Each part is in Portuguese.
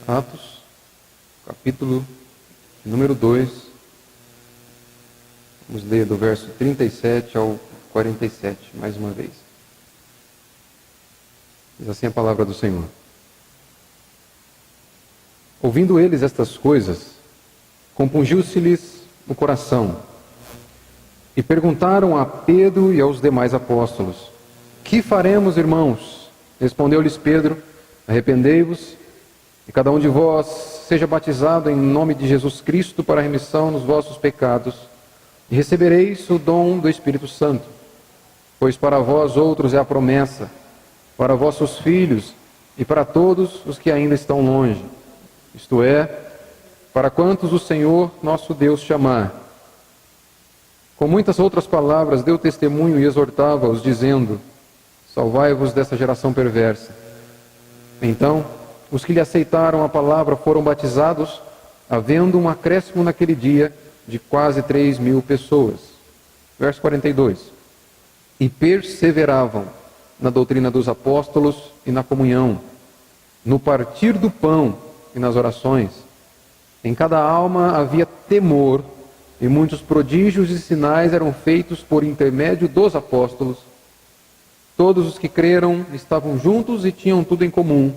Atos, capítulo número 2. Vamos ler do verso 37 ao 47, mais uma vez. Diz assim a palavra do Senhor. Ouvindo eles estas coisas, compungiu-se-lhes o coração, e perguntaram a Pedro e aos demais apóstolos: Que faremos, irmãos? Respondeu-lhes Pedro: Arrependei-vos, e cada um de vós seja batizado em nome de Jesus Cristo para a remissão dos vossos pecados, e recebereis o dom do Espírito Santo. Pois para vós outros é a promessa, para vossos filhos e para todos os que ainda estão longe, isto é, para quantos o Senhor nosso Deus chamar. Com muitas outras palavras deu testemunho e exortava-os, dizendo: Salvai-vos dessa geração perversa. Então, os que lhe aceitaram a palavra foram batizados, havendo um acréscimo naquele dia de quase 3.000 pessoas. Verso 42. E perseveravam na doutrina dos apóstolos e na comunhão, no partir do pão e nas orações. Em cada alma havia temor, e muitos prodígios e sinais eram feitos por intermédio dos apóstolos. Todos os que creram estavam juntos e tinham tudo em comum.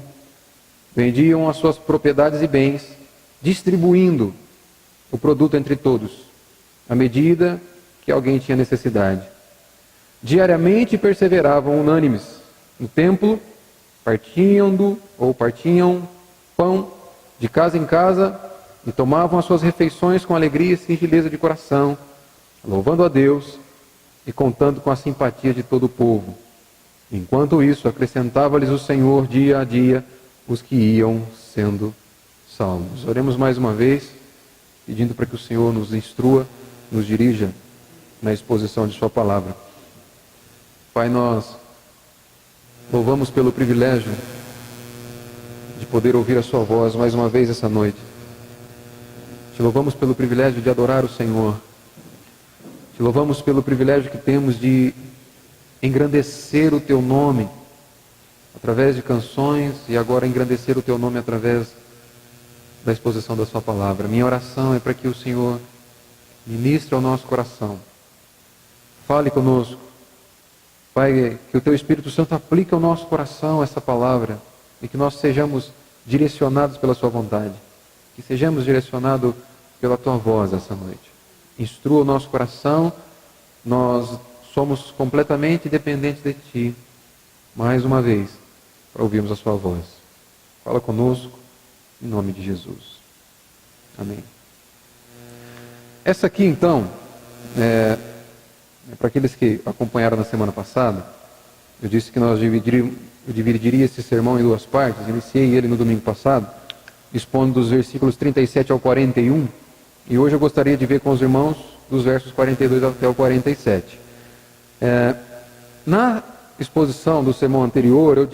Vendiam as suas propriedades e bens, distribuindo o produto entre todos, à medida que alguém tinha necessidade. Diariamente perseveravam unânimes no templo, partiam pão de casa em casa e tomavam as suas refeições com alegria e singeleza de coração, louvando a Deus e contando com a simpatia de todo o povo. Enquanto isso, acrescentava-lhes o Senhor dia a dia os que iam sendo salvos. Oremos mais uma vez, pedindo para que o Senhor nos instrua, nos dirija na exposição de sua palavra. Pai, nós louvamos pelo privilégio de poder ouvir a sua voz mais uma vez essa noite. Te louvamos pelo privilégio de adorar o Senhor. Te louvamos pelo privilégio que temos de engrandecer o teu nome através de canções e agora engrandecer o teu nome através da exposição da sua palavra. Minha oração é para que o Senhor ministre ao nosso coração. Fale conosco. Pai, que o teu Espírito Santo aplique ao nosso coração essa palavra e que nós sejamos direcionados pela sua vontade. Que sejamos direcionados pela tua voz essa noite. Instrua o nosso coração. Nós somos completamente dependentes de ti. Mais uma vez, para ouvirmos a sua voz. Fala conosco, em nome de Jesus. Amém. Essa aqui, então, é para aqueles que acompanharam na semana passada, eu disse que eu dividiria esse sermão em duas partes. Iniciei ele no domingo passado, expondo dos versículos 37 ao 41, e hoje eu gostaria de ver com os irmãos dos versos 42 até o 47. Na exposição do sermão anterior,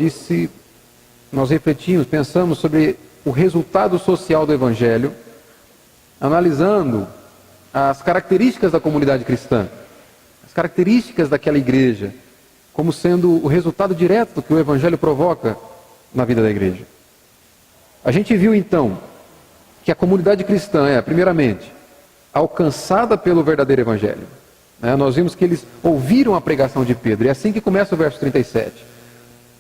nós refletimos, pensamos sobre o resultado social do Evangelho, analisando as características da comunidade cristã, as características daquela igreja, como sendo o resultado direto que o Evangelho provoca na vida da igreja. A gente viu então que a comunidade cristã é, primeiramente, alcançada pelo verdadeiro Evangelho. Nós vimos que eles ouviram a pregação de Pedro, e é assim que começa o verso 37.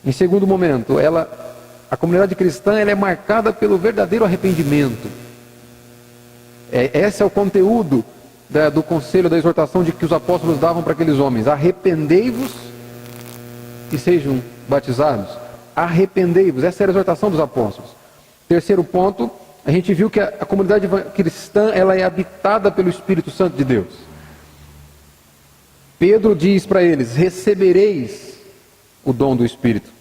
Em segundo momento, a comunidade cristã ela é marcada pelo verdadeiro arrependimento. Esse é o conteúdo do conselho, da exortação de que os apóstolos davam para aqueles homens: arrependei-vos e sejam batizados. Arrependei-vos, essa era a exortação dos apóstolos. Terceiro ponto, a gente viu que a comunidade cristã ela é habitada pelo Espírito Santo de Deus. Pedro diz para eles: recebereis o dom do Espírito.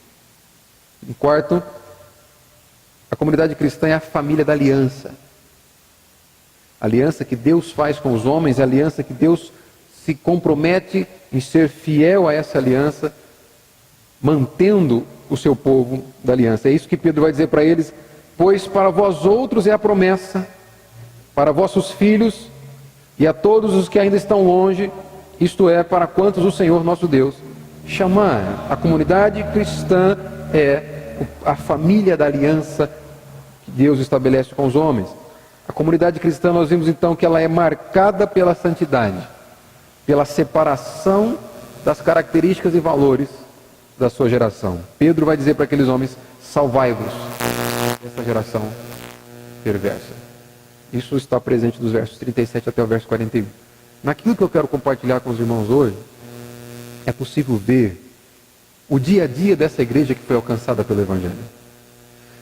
Em quarto, a comunidade cristã é a família da aliança. A aliança que Deus faz com os homens, a aliança que Deus se compromete em ser fiel a essa aliança, mantendo o seu povo da aliança. É isso que Pedro vai dizer para eles: pois para vós outros é a promessa, para vossos filhos e a todos os que ainda estão longe, isto é, para quantos o Senhor nosso Deus chamar. A comunidade cristã é a família da aliança que Deus estabelece com os homens. A comunidade cristã, nós vimos então que ela é marcada pela santidade, pela separação das características e valores da sua geração. Pedro vai dizer para aqueles homens: salvai-vos dessa geração perversa. Isso está presente dos versos 37 até o verso 41. Naquilo que eu quero compartilhar com os irmãos hoje, é possível ver o dia a dia dessa igreja que foi alcançada pelo Evangelho.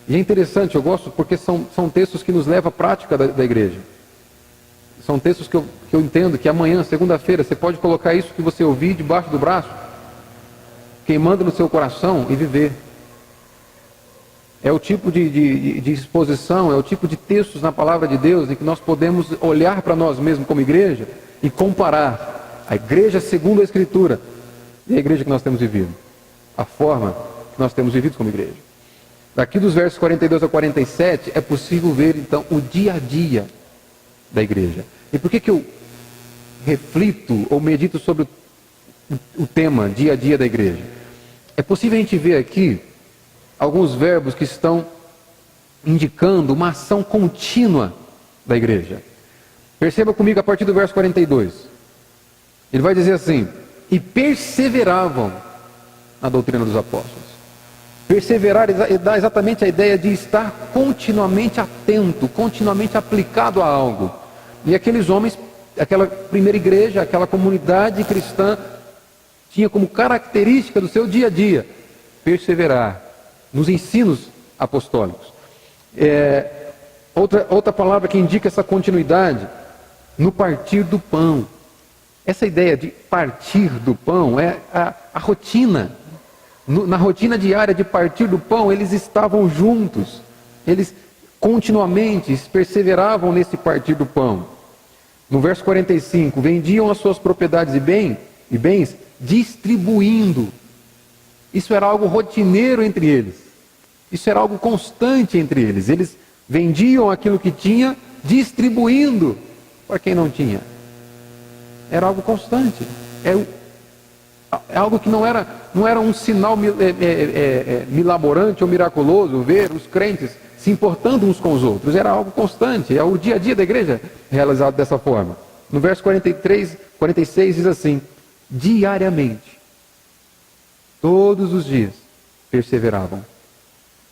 E é interessante, eu gosto, porque são textos que nos levam à prática da igreja. São textos que eu entendo que amanhã, segunda-feira, você pode colocar isso que você ouvir debaixo do braço, queimando no seu coração e viver. É o tipo de exposição, é o tipo de textos na palavra de Deus em que nós podemos olhar para nós mesmos como igreja e comparar a igreja segundo a Escritura e a igreja que nós temos vivido, a forma que nós temos vivido como igreja. Daqui dos versos 42 a 47 é possível ver então o dia a dia da igreja. E por que eu reflito ou medito sobre o tema dia a dia da igreja? É possível a gente ver aqui alguns verbos que estão indicando uma ação contínua da igreja. Perceba comigo a partir do verso 42. Ele vai dizer assim: e perseveravam na doutrina dos apóstolos. Perseverar dá exatamente a ideia de estar continuamente atento, continuamente aplicado a algo. E aqueles homens, aquela primeira igreja, aquela comunidade cristã, tinha como característica do seu dia a dia perseverar nos ensinos apostólicos. Outra palavra que indica essa continuidade, no partir do pão. Essa ideia de partir do pão é a rotina. Na rotina diária de partir do pão, eles estavam juntos. Eles continuamente perseveravam nesse partir do pão. No verso 45, vendiam as suas propriedades e bens, distribuindo. Isso era algo rotineiro entre eles. Isso era algo constante entre eles. Eles vendiam aquilo que tinha, distribuindo para quem não tinha. Era algo constante. É algo que não era um sinal milaborante ou miraculoso ver os crentes se importando uns com os outros. Era algo constante. É o dia a dia da igreja realizado dessa forma. No verso 46 diz assim: diariamente, todos os dias, perseveravam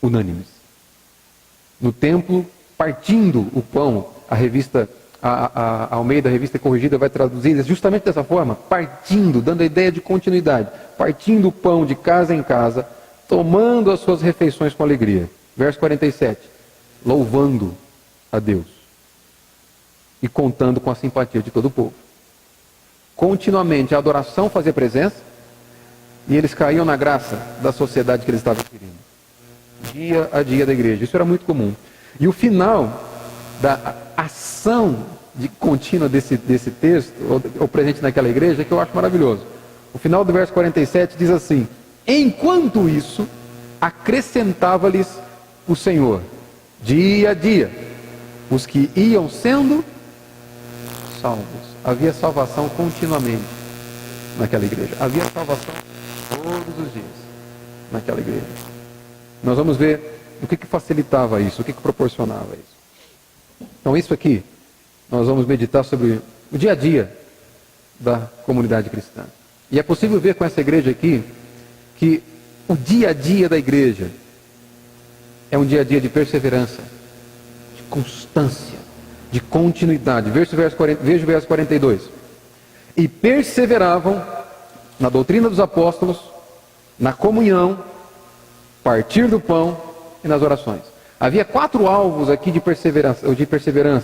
unânimes no templo, partindo o pão. A revista a Almeida, a revista corrigida, vai traduzir justamente dessa forma: partindo, dando a ideia de continuidade, partindo o pão de casa em casa, tomando as suas refeições com alegria. Verso 47, louvando a Deus e contando com a simpatia de todo o povo. Continuamente a adoração fazia presença e eles caíam na graça da sociedade que eles estavam adquirindo. Dia a dia da igreja, isso era muito comum. E o final da ação contínua desse texto, ou presente naquela igreja, que eu acho maravilhoso. O final do verso 47 diz assim: enquanto isso, acrescentava-lhes o Senhor, dia a dia, os que iam sendo salvos. Havia salvação continuamente naquela igreja. Havia salvação todos os dias naquela igreja. Nós vamos ver o que facilitava isso, o que proporcionava isso. Então isso aqui, nós vamos meditar sobre o dia a dia da comunidade cristã. E é possível ver com essa igreja aqui, que o dia a dia da igreja é um dia a dia de perseverança, de constância, de continuidade. Veja o verso 42. E perseveravam na doutrina dos apóstolos, na comunhão, partir do pão e nas orações. Havia 4 alvos aqui de perseverança,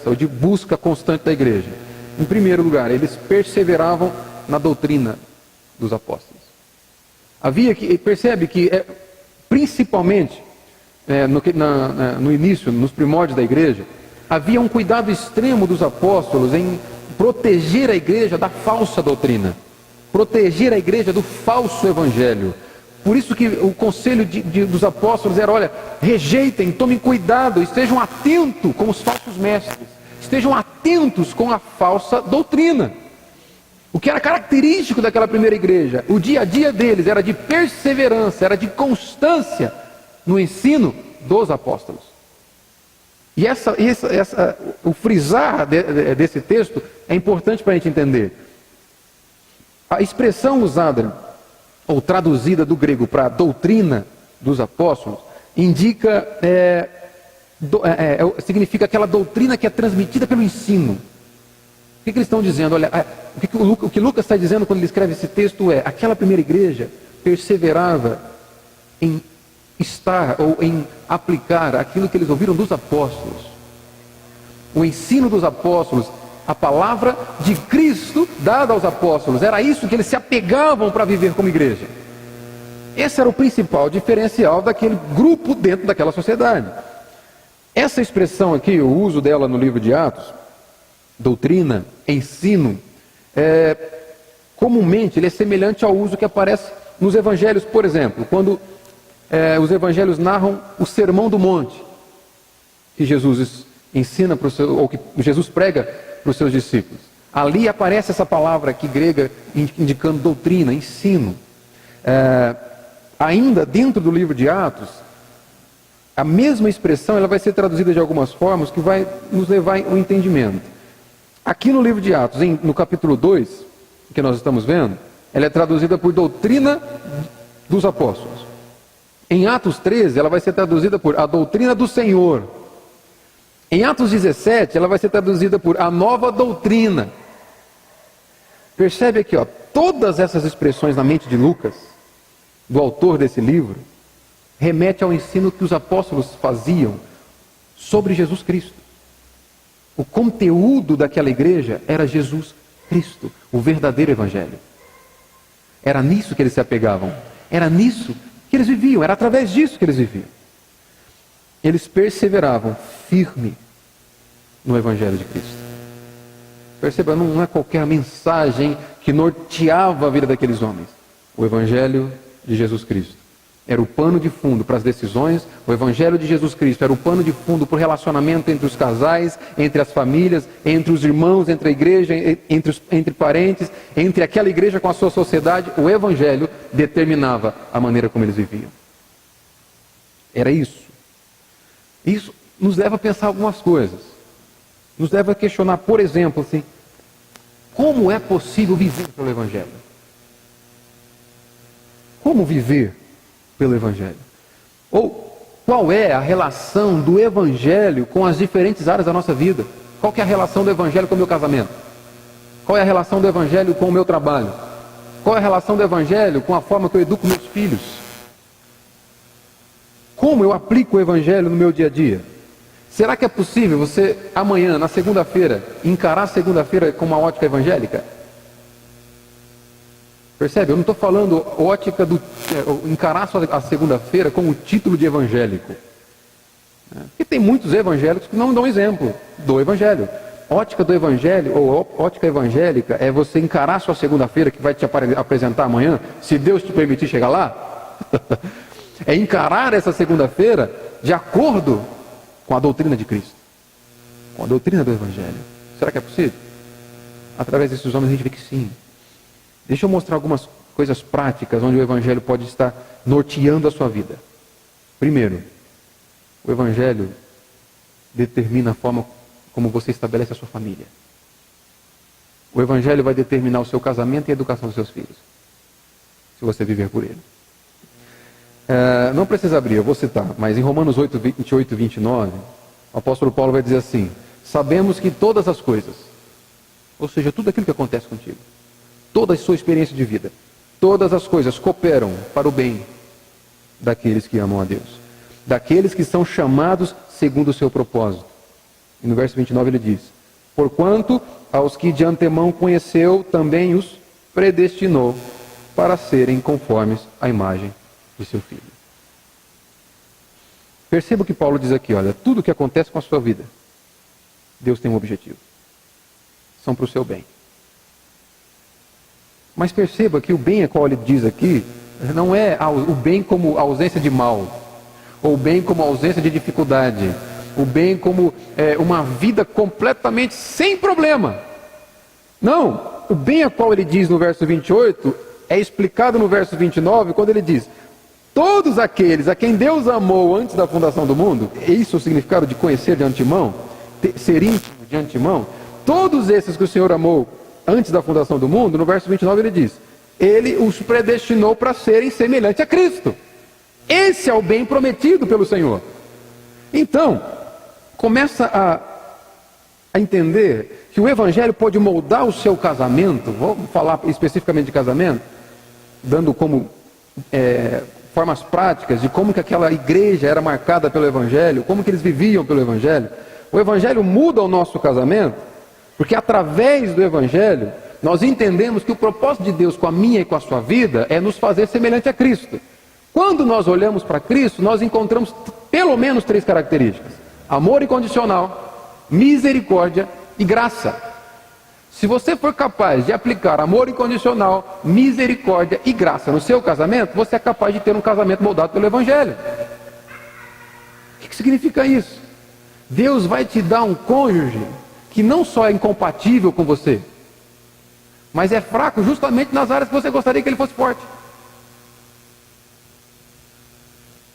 ou de busca constante da igreja. Em primeiro lugar, eles perseveravam na doutrina dos apóstolos. Percebe que, principalmente, no início, nos primórdios da igreja, havia um cuidado extremo dos apóstolos em proteger a igreja da falsa doutrina, proteger a igreja do falso evangelho. Por isso que o conselho dos apóstolos era: olha, rejeitem, tomem cuidado, estejam atentos com os falsos mestres, estejam atentos com a falsa doutrina. O que era característico daquela primeira igreja, o dia a dia deles era de perseverança, era de constância no ensino dos apóstolos. E o frisar desse texto é importante para a gente entender. A expressão usada, ou traduzida do grego para doutrina dos apóstolos, indica, significa aquela doutrina que é transmitida pelo ensino. O que eles estão dizendo? Olha, o que Lucas está dizendo quando ele escreve esse texto é: aquela primeira igreja perseverava em estar ou em aplicar aquilo que eles ouviram dos apóstolos. O ensino dos apóstolos, a palavra de Cristo dada aos apóstolos, era isso que eles se apegavam para viver como igreja. Esse era o principal diferencial daquele grupo dentro daquela sociedade. Essa expressão aqui, o uso dela no livro de Atos, doutrina, ensino, comumente ele é semelhante ao uso que aparece nos evangelhos, por exemplo, quando os evangelhos narram o Sermão do Monte, que Jesus ensina para ou que Jesus prega para os seus discípulos. Ali aparece essa palavra aqui grega indicando doutrina, ensino. Ainda dentro do livro de Atos, a mesma expressão ela vai ser traduzida de algumas formas que vai nos levar ao entendimento. Aqui no livro de Atos, no capítulo 2, que nós estamos vendo, ela é traduzida por doutrina dos apóstolos. Em Atos 13, ela vai ser traduzida por a doutrina do Senhor. Em Atos 17, ela vai ser traduzida por a nova doutrina. Percebe aqui, todas essas expressões na mente de Lucas, do autor desse livro, remete ao ensino que os apóstolos faziam sobre Jesus Cristo. O conteúdo daquela igreja era Jesus Cristo, o verdadeiro evangelho. Era nisso que eles se apegavam, era nisso que eles viviam, era através disso que eles viviam. Eles perseveravam firme no evangelho de Cristo. Perceba, não é qualquer mensagem que norteava a vida daqueles homens. O evangelho de Jesus Cristo era o pano de fundo para as decisões. O evangelho de Jesus Cristo era o pano de fundo para o relacionamento entre os casais, entre as famílias, entre os irmãos, entre a igreja, entre parentes, entre aquela igreja com a sua sociedade. O evangelho determinava a maneira como eles viviam. Era isso. Isso nos leva a pensar algumas coisas. Nos leva a questionar, por exemplo, assim, como é possível viver pelo evangelho? Como viver pelo evangelho? Ou qual é a relação do evangelho com as diferentes áreas da nossa vida? Qual que é a relação do evangelho com o meu casamento? Qual é a relação do evangelho com o meu trabalho? Qual é a relação do evangelho com a forma que eu educo meus filhos? Como eu aplico o evangelho no meu dia a dia? Será que é possível você amanhã, na segunda-feira, encarar a segunda-feira com uma ótica evangélica? Percebe? Eu não estou falando ótica encarar a segunda-feira com o título de evangélico. Porque tem muitos evangélicos que não dão exemplo do evangelho. Ótica do evangelho, ou ótica evangélica, é você encarar a sua segunda-feira que vai te apresentar amanhã, se Deus te permitir chegar lá. É encarar essa segunda-feira de acordo com a doutrina de Cristo, com a doutrina do evangelho. Será que é possível? Através desses homens a gente vê que sim. Deixa eu mostrar algumas coisas práticas onde o evangelho pode estar norteando a sua vida. Primeiro, o evangelho determina a forma como você estabelece a sua família. O evangelho vai determinar o seu casamento e a educação dos seus filhos, se você viver por ele. Não precisa abrir, eu vou citar, mas em Romanos 8, 28 e 29, o apóstolo Paulo vai dizer assim: sabemos que todas as coisas, ou seja, tudo aquilo que acontece contigo, toda a sua experiência de vida, todas as coisas cooperam para o bem daqueles que amam a Deus, daqueles que são chamados segundo o seu propósito. E no verso 29 ele diz: porquanto aos que de antemão conheceu, também os predestinou para serem conformes à imagem de seu filho. Perceba o que Paulo diz aqui, olha, tudo o que acontece com a sua vida, Deus tem um objetivo. São para o seu bem. Mas perceba que o bem a qual ele diz aqui, não é o bem como ausência de mal, ou o bem como ausência de dificuldade, o bem como uma vida completamente sem problema. Não, o bem a qual ele diz no verso 28 é explicado no verso 29, quando ele diz: todos aqueles a quem Deus amou antes da fundação do mundo, isso é o significado de conhecer de antemão, ser íntimo de antemão, todos esses que o Senhor amou antes da fundação do mundo, no verso 29 ele diz, ele os predestinou para serem semelhantes a Cristo. Esse é o bem prometido pelo Senhor. Então, começa a entender que o Evangelho pode moldar o seu casamento. Vamos falar especificamente de casamento, dando como formas práticas de como que aquela igreja era marcada pelo Evangelho, como que eles viviam pelo Evangelho. O Evangelho muda o nosso casamento, porque através do Evangelho nós entendemos que o propósito de Deus com a minha e com a sua vida é nos fazer semelhante a Cristo. Quando nós olhamos para Cristo, nós encontramos pelo menos 3 características: amor incondicional, misericórdia e graça. Se você for capaz de aplicar amor incondicional, misericórdia e graça no seu casamento, você é capaz de ter um casamento moldado pelo Evangelho. O que significa isso? Deus vai te dar um cônjuge que não só é incompatível com você, mas é fraco justamente nas áreas que você gostaria que ele fosse forte.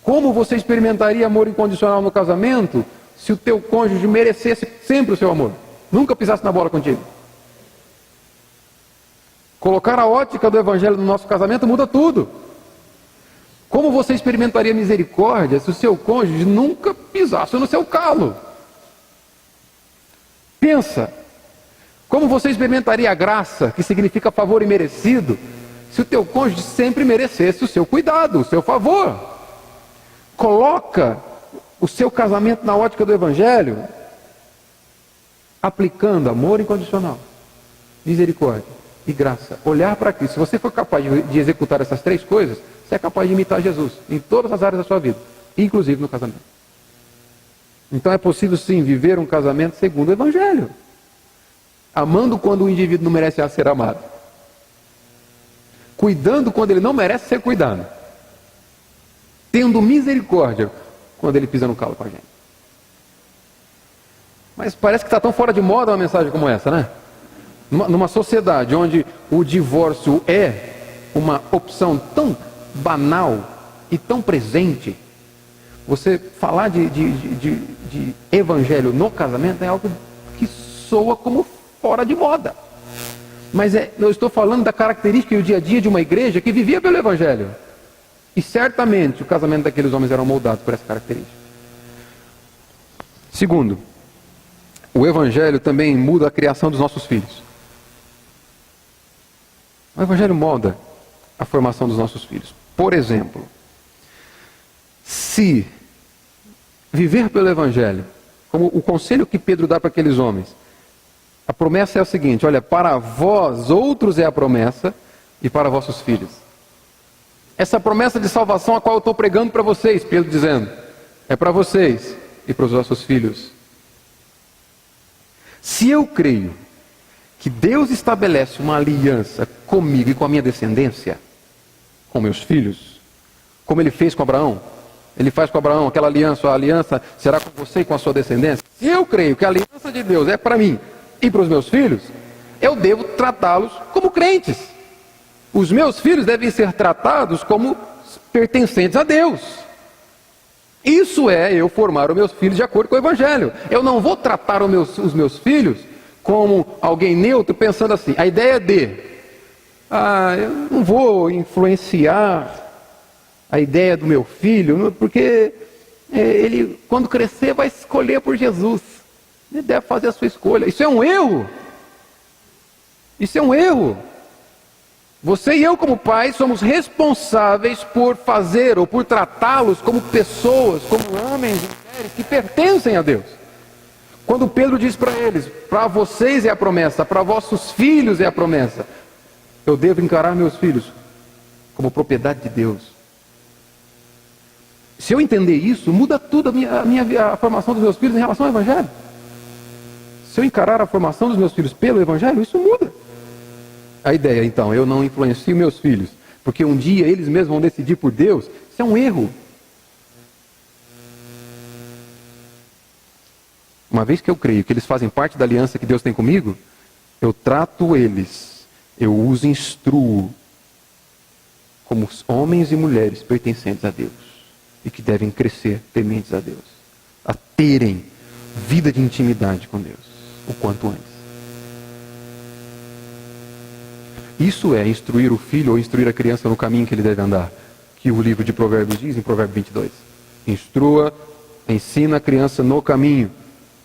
Como você experimentaria amor incondicional no casamento se o teu cônjuge merecesse sempre o seu amor, nunca pisasse na bola contigo? Colocar a ótica do Evangelho no nosso casamento muda tudo. Como você experimentaria misericórdia se o seu cônjuge nunca pisasse no seu calo? Pensa, como você experimentaria a graça, que significa favor imerecido, se o teu cônjuge sempre merecesse o seu cuidado, o seu favor? Coloca o seu casamento na ótica do Evangelho, aplicando amor incondicional, misericórdia e graça. Olhar para Cristo. Se você for capaz de executar essas 3 coisas, você é capaz de imitar Jesus em todas as áreas da sua vida, inclusive no casamento. Então é possível sim viver um casamento segundo o Evangelho, amando quando o indivíduo não merece ser amado, cuidando quando ele não merece ser cuidado, tendo misericórdia quando ele pisa no calo com a gente. Mas parece que está tão fora de moda uma mensagem como essa, né? Numa sociedade onde o divórcio é uma opção tão banal e tão presente, você falar de Evangelho no casamento é algo que soa como fora de moda. Mas eu estou falando da característica e o dia a dia de uma igreja que vivia pelo Evangelho. E certamente o casamento daqueles homens era moldado por essa característica. Segundo, o Evangelho também muda a criação dos nossos filhos. O Evangelho molda a formação dos nossos filhos. Por exemplo, se viver pelo Evangelho, como o conselho que Pedro dá para aqueles homens, a promessa é o seguinte: olha, para vós outros é a promessa e para vossos filhos. Essa promessa de salvação a qual eu estou pregando para vocês, Pedro dizendo, é para vocês e para os vossos filhos. Se eu creio que Deus estabelece uma aliança comigo e com a minha descendência, com meus filhos, como Ele fez com Abraão, Ele faz com Abraão aquela aliança, a aliança será com você e com a sua descendência. Se eu creio que a aliança de Deus é para mim e para os meus filhos, eu devo tratá-los como crentes. Os meus filhos devem ser tratados como pertencentes a Deus. Isso é eu formar os meus filhos de acordo com o Evangelho. Eu não vou tratar os meus filhos como alguém neutro, pensando assim, a ideia eu não vou influenciar a ideia do meu filho, porque ele, quando crescer, vai escolher por Jesus. Ele deve fazer a sua escolha. Isso é um erro. Isso é um erro. Você e eu, como pais, somos responsáveis por fazer ou por tratá-los como pessoas, como homens e mulheres que pertencem a Deus. Quando Pedro diz para eles, para vocês é a promessa, para vossos filhos é a promessa, eu devo encarar meus filhos como propriedade de Deus. Se eu entender isso, muda tudo a formação dos meus filhos em relação ao Evangelho. Se eu encarar a formação dos meus filhos pelo Evangelho, isso muda. A ideia, então, eu não influencio meus filhos, porque um dia eles mesmos vão decidir por Deus, isso é um erro. Uma vez que eu creio que eles fazem parte da aliança que Deus tem comigo, eu trato eles, eu os instruo como homens e mulheres pertencentes a Deus e que devem crescer tementes a Deus, a terem vida de intimidade com Deus o quanto antes. Isso é instruir o filho ou instruir a criança no caminho que ele deve andar, que o livro de Provérbios diz em Provérbio 22. Instrua, ensina a criança no caminho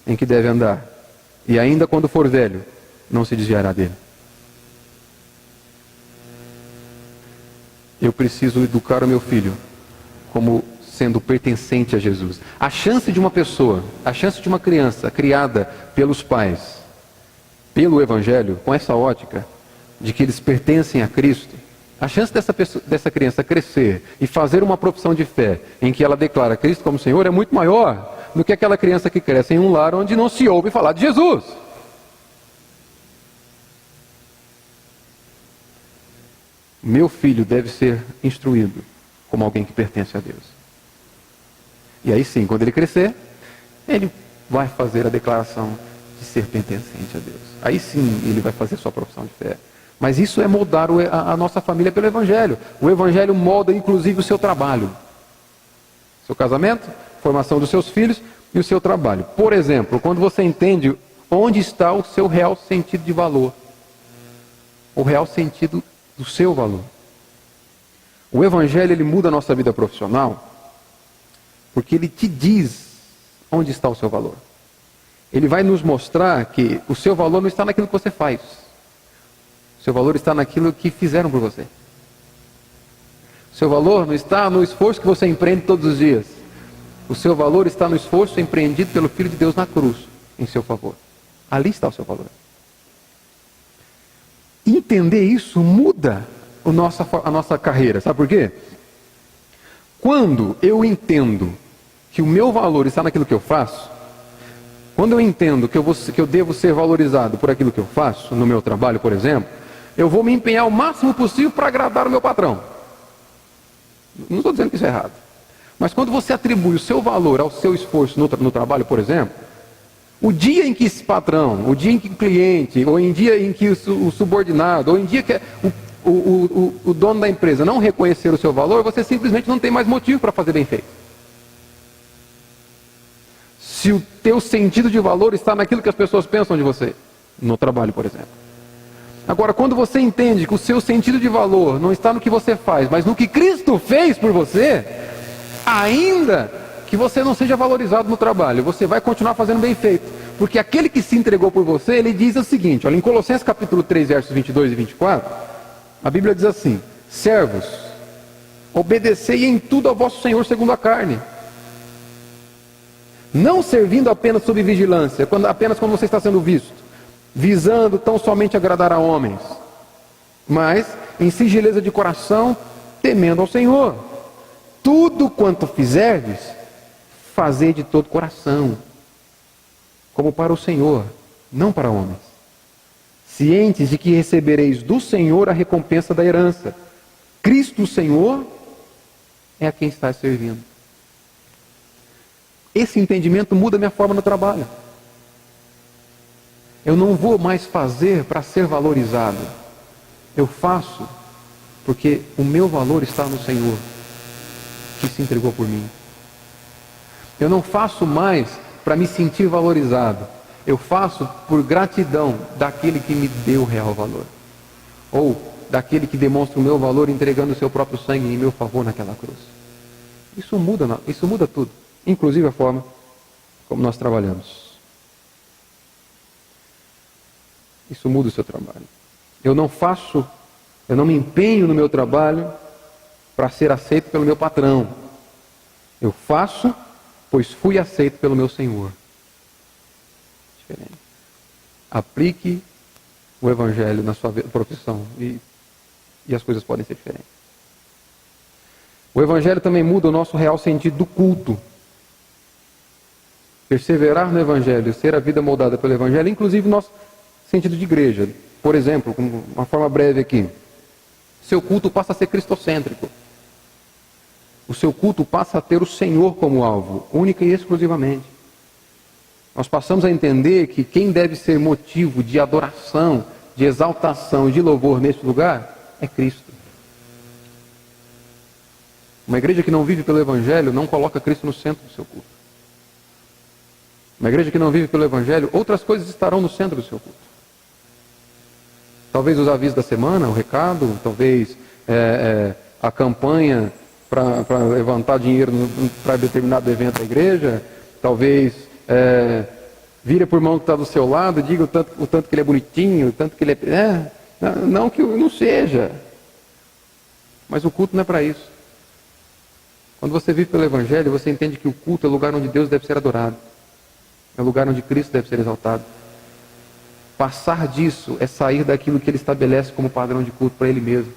em que deve andar, e ainda quando for velho, não se desviará dele. Eu preciso educar o meu filho como sendo pertencente a Jesus. A chance de uma pessoa, a chance de uma criança criada pelos pais, pelo Evangelho, com essa ótica de que eles pertencem a Cristo, a chance dessa criança crescer e fazer uma profissão de fé em que ela declara Cristo como Senhor é muito maior do que aquela criança que cresce em um lar onde não se ouve falar de Jesus. Meu filho deve ser instruído como alguém que pertence a Deus. E aí sim, quando ele crescer, ele vai fazer a declaração de ser pertencente a Deus. Aí sim ele vai fazer sua profissão de fé. Mas isso é moldar a nossa família pelo Evangelho. O Evangelho molda inclusive o seu trabalho. Seu casamento, formação dos seus filhos e o seu trabalho. Por exemplo, quando você entende onde está o seu real sentido de valor. O real sentido do seu valor. O Evangelho, ele muda a nossa vida profissional porque ele te diz onde está o seu valor. Ele vai nos mostrar que o seu valor não está naquilo que você faz. O seu valor está naquilo que fizeram por você. O seu valor não está no esforço que você empreende todos os dias. O seu valor está no esforço empreendido pelo Filho de Deus na cruz, em seu favor. Ali está o seu valor. Entender isso muda a nossa carreira. Sabe por quê? Quando eu entendo que o meu valor está naquilo que eu faço, quando eu entendo que eu devo ser valorizado por aquilo que eu faço, no meu trabalho, por exemplo, eu vou me empenhar o máximo possível para agradar o meu patrão. Não estou dizendo que isso é errado. Mas quando você atribui o seu valor ao seu esforço no trabalho, por exemplo, o dia em que esse patrão, o dia em que o cliente, ou em dia em que o subordinado, ou em dia que o dono da empresa não reconhecer o seu valor, você simplesmente não tem mais motivo para fazer bem feito. Se o teu sentido de valor está naquilo que as pessoas pensam de você, no trabalho, por exemplo. Agora, quando você entende que o seu sentido de valor não está no que você faz, mas no que Cristo fez por você, ainda que você não seja valorizado no trabalho, você vai continuar fazendo bem feito. Porque aquele que se entregou por você, ele diz o seguinte, olha, em Colossenses capítulo 3, versos 22 e 24, a Bíblia diz assim: servos, obedecei em tudo ao vosso Senhor segundo a carne, não servindo apenas sob vigilância, apenas quando você está sendo visto, visando tão somente agradar a homens, mas em singeleza de coração, temendo ao Senhor. Tudo quanto fizerdes, fazei de todo coração, como para o Senhor, não para homens, cientes de que recebereis do Senhor a recompensa da herança. Cristo, o Senhor, é a quem está servindo. Esse entendimento muda a minha forma no trabalho. Eu não vou mais fazer para ser valorizado. Eu faço porque o meu valor está no Senhor, que se entregou por mim. Eu não faço mais para me sentir valorizado. Eu faço por gratidão daquele que me deu o real valor. Ou daquele que demonstra o meu valor entregando o seu próprio sangue em meu favor naquela cruz. Isso muda tudo. Inclusive a forma como nós trabalhamos. Isso muda o seu trabalho. Eu não me empenho no meu trabalho para ser aceito pelo meu patrão. Eu faço, pois fui aceito pelo meu Senhor. Diferente. Aplique o Evangelho na sua profissão e as coisas podem ser diferentes. O Evangelho também muda o nosso real sentido do culto. Perseverar no Evangelho, ser a vida moldada pelo Evangelho, inclusive o nosso sentido de igreja. Por exemplo, com uma forma breve aqui, seu culto passa a ser cristocêntrico. O seu culto passa a ter o Senhor como alvo, única e exclusivamente. Nós passamos a entender que quem deve ser motivo de adoração, de exaltação e de louvor neste lugar é Cristo. Uma igreja que não vive pelo Evangelho não coloca Cristo no centro do seu culto. Uma igreja que não vive pelo Evangelho, outras coisas estarão no centro do seu culto. Talvez os avisos da semana, o recado, talvez a campanha para levantar dinheiro para determinado evento da igreja, talvez vire por mão que está do seu lado, diga o tanto que ele é bonitinho, o tanto que ele é... não que não seja, mas o culto não é para isso. Quando você vive pelo Evangelho, você entende que o culto é o lugar onde Deus deve ser adorado, é o lugar onde Cristo deve ser exaltado. Passar disso é sair daquilo que Ele estabelece como padrão de culto para Ele mesmo.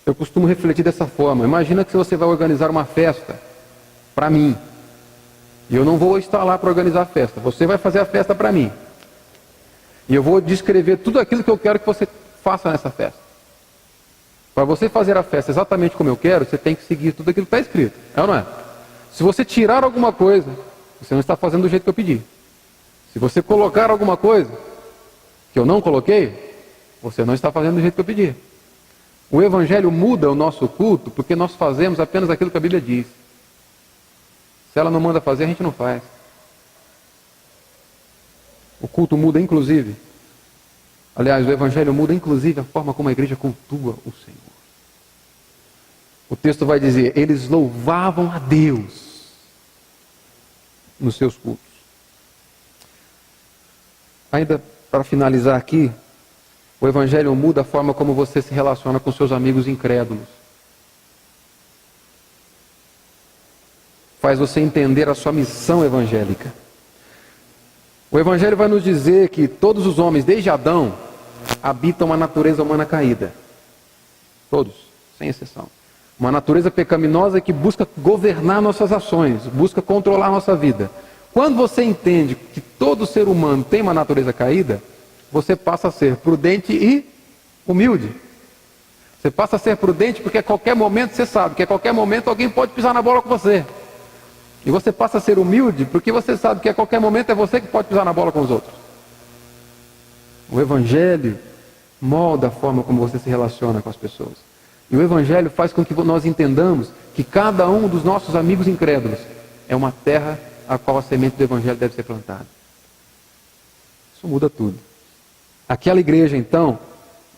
Eu costumo refletir dessa forma. Imagina que você vai organizar uma festa para mim, e eu não vou estar lá para organizar a festa. Você vai fazer a festa para mim, e eu vou descrever tudo aquilo que eu quero que você faça nessa festa. Para você fazer a festa exatamente como eu quero, você tem que seguir tudo aquilo que está escrito. É ou não é? Se você tirar alguma coisa, você não está fazendo do jeito que eu pedi. Se você colocar alguma coisa que eu não coloquei, você não está fazendo do jeito que eu pedi. O Evangelho muda o nosso culto porque nós fazemos apenas aquilo que a Bíblia diz. Se ela não manda fazer, a gente não faz. O culto muda inclusive. Aliás, o Evangelho muda inclusive a forma como a igreja cultua o Senhor. O texto vai dizer, eles louvavam a Deus nos seus cultos. Ainda para finalizar aqui, o Evangelho muda a forma como você se relaciona com seus amigos incrédulos. Faz você entender a sua missão evangélica. O Evangelho vai nos dizer que todos os homens, desde Adão, habitam uma natureza humana caída. Todos, sem exceção. Uma natureza pecaminosa que busca governar nossas ações, busca controlar nossa vida. Quando você entende que todo ser humano tem uma natureza caída, você passa a ser prudente e humilde. Você passa a ser prudente porque a qualquer momento você sabe que a qualquer momento alguém pode pisar na bola com você. E você passa a ser humilde porque você sabe que a qualquer momento é você que pode pisar na bola com os outros. O Evangelho molda a forma como você se relaciona com as pessoas. E o Evangelho faz com que nós entendamos que cada um dos nossos amigos incrédulos é uma terra a qual a semente do Evangelho deve ser plantada. Isso muda tudo. Aquela igreja, então,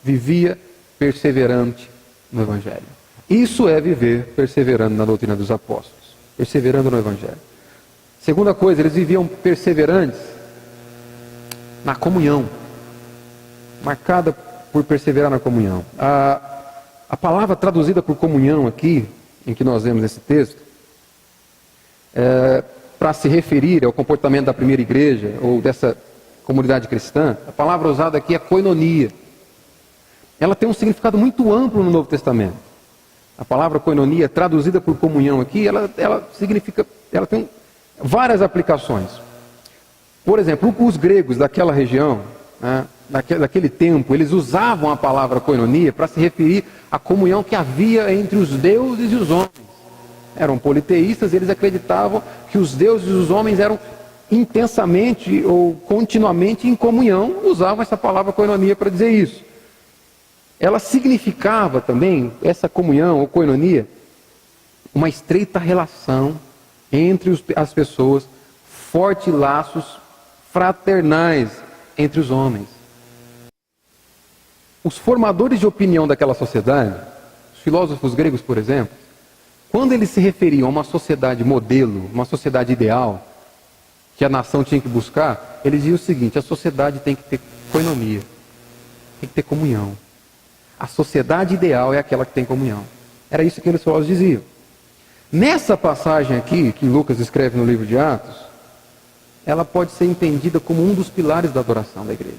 vivia perseverante no Evangelho. Isso é viver perseverando na doutrina dos apóstolos. Perseverando no Evangelho. Segunda coisa, eles viviam perseverantes na comunhão. Marcada por perseverar na comunhão. A palavra traduzida por comunhão aqui, em que nós vemos nesse texto, para se referir ao comportamento da primeira igreja, ou dessa comunidade cristã, a palavra usada aqui é koinonia. Ela tem um significado muito amplo no Novo Testamento. A palavra koinonia, traduzida por comunhão aqui, ela tem várias aplicações. Por exemplo, os gregos daquela região, né, daquele tempo, eles usavam a palavra koinonia para se referir à comunhão que havia entre os deuses e os homens. Eram politeístas e eles acreditavam que os deuses e os homens eram intensamente ou continuamente em comunhão, usavam essa palavra koinonia para dizer isso. Ela significava também, essa comunhão ou koinonia, uma estreita relação entre as pessoas, fortes laços fraternais entre os homens. Os formadores de opinião daquela sociedade, os filósofos gregos, por exemplo, quando eles se referiam a uma sociedade modelo, uma sociedade ideal, que a nação tinha que buscar, eles diziam o seguinte: a sociedade tem que ter koinonia, tem que ter comunhão. A sociedade ideal é aquela que tem comunhão. Era isso que eles diziam. Nessa passagem aqui, que Lucas escreve no livro de Atos, ela pode ser entendida como um dos pilares da adoração da igreja.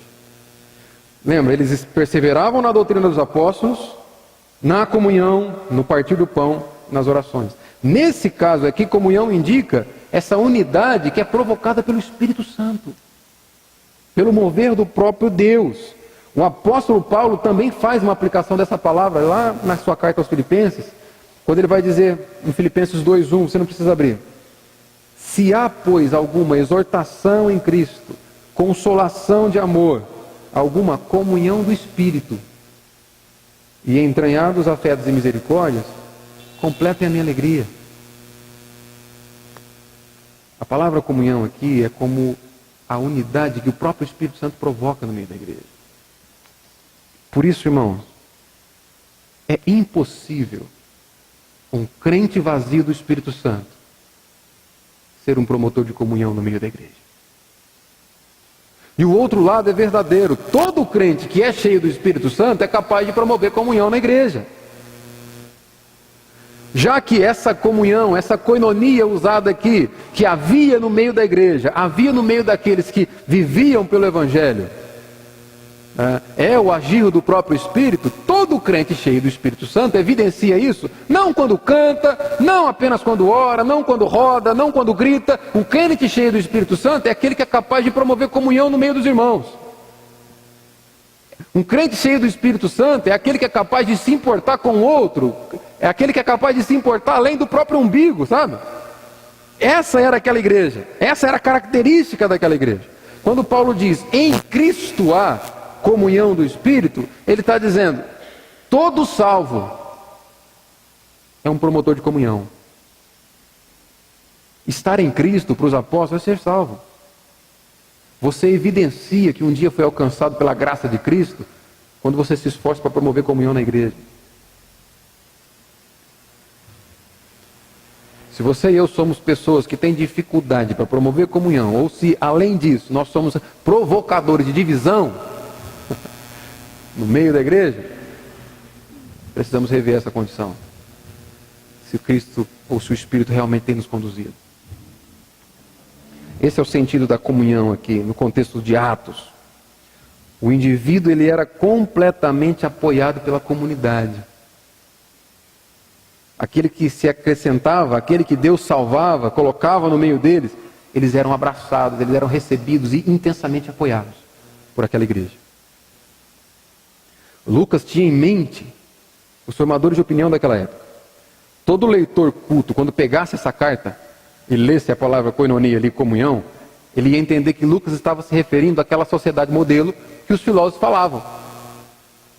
Lembra, eles perseveravam na doutrina dos apóstolos, na comunhão, no partir do pão, nas orações. Nesse caso aqui, comunhão indica essa unidade que é provocada pelo Espírito Santo, pelo mover do próprio Deus. O apóstolo Paulo também faz uma aplicação dessa palavra lá na sua carta aos Filipenses, quando ele vai dizer em Filipenses 2:1, você não precisa abrir: se há, pois, alguma exortação em Cristo, consolação de amor, alguma comunhão do Espírito. e entranhados afetos e misericórdias, completem a minha alegria. A palavra comunhão aqui é como a unidade que o próprio Espírito Santo provoca no meio da igreja. Por isso, irmãos, é impossível um crente vazio do Espírito Santo ser um promotor de comunhão no meio da igreja. E o outro lado é verdadeiro. Todo crente que é cheio do Espírito Santo é capaz de promover comunhão na igreja. Já que essa comunhão, essa koinonia usada aqui, que havia no meio da igreja, havia no meio daqueles que viviam pelo Evangelho, é o agir do próprio Espírito, todo crente cheio do Espírito Santo evidencia isso, não quando canta, não apenas quando ora, não quando roda, não quando grita. O crente cheio do Espírito Santo é aquele que é capaz de promover comunhão no meio dos irmãos. Um crente cheio do Espírito Santo é aquele que é capaz de se importar com o outro, é aquele que é capaz de se importar além do próprio umbigo, sabe? Essa era aquela igreja, essa era a característica daquela igreja. Quando Paulo diz, em Cristo há comunhão do Espírito, ele está dizendo, todo salvo é um promotor de comunhão. Estar em Cristo para os apóstolos é ser salvo. Você evidencia que um dia foi alcançado pela graça de Cristo quando você se esforça para promover comunhão na igreja. Se você e eu somos pessoas que têm dificuldade para promover comunhão, ou se além disso nós somos provocadores de divisão no meio da igreja, precisamos rever essa condição. Se Cristo ou se o Espírito realmente tem nos conduzido. Esse é o sentido da comunhão aqui, no contexto de Atos. O indivíduo, ele era completamente apoiado pela comunidade. Aquele que se acrescentava, aquele que Deus salvava, colocava no meio deles, eles eram abraçados, eles eram recebidos e intensamente apoiados por aquela igreja. Lucas tinha em mente os formadores de opinião daquela época. Todo leitor culto, quando pegasse essa carta e lesse a palavra koinonia ali, comunhão, ele ia entender que Lucas estava se referindo àquela sociedade modelo que os filósofos falavam.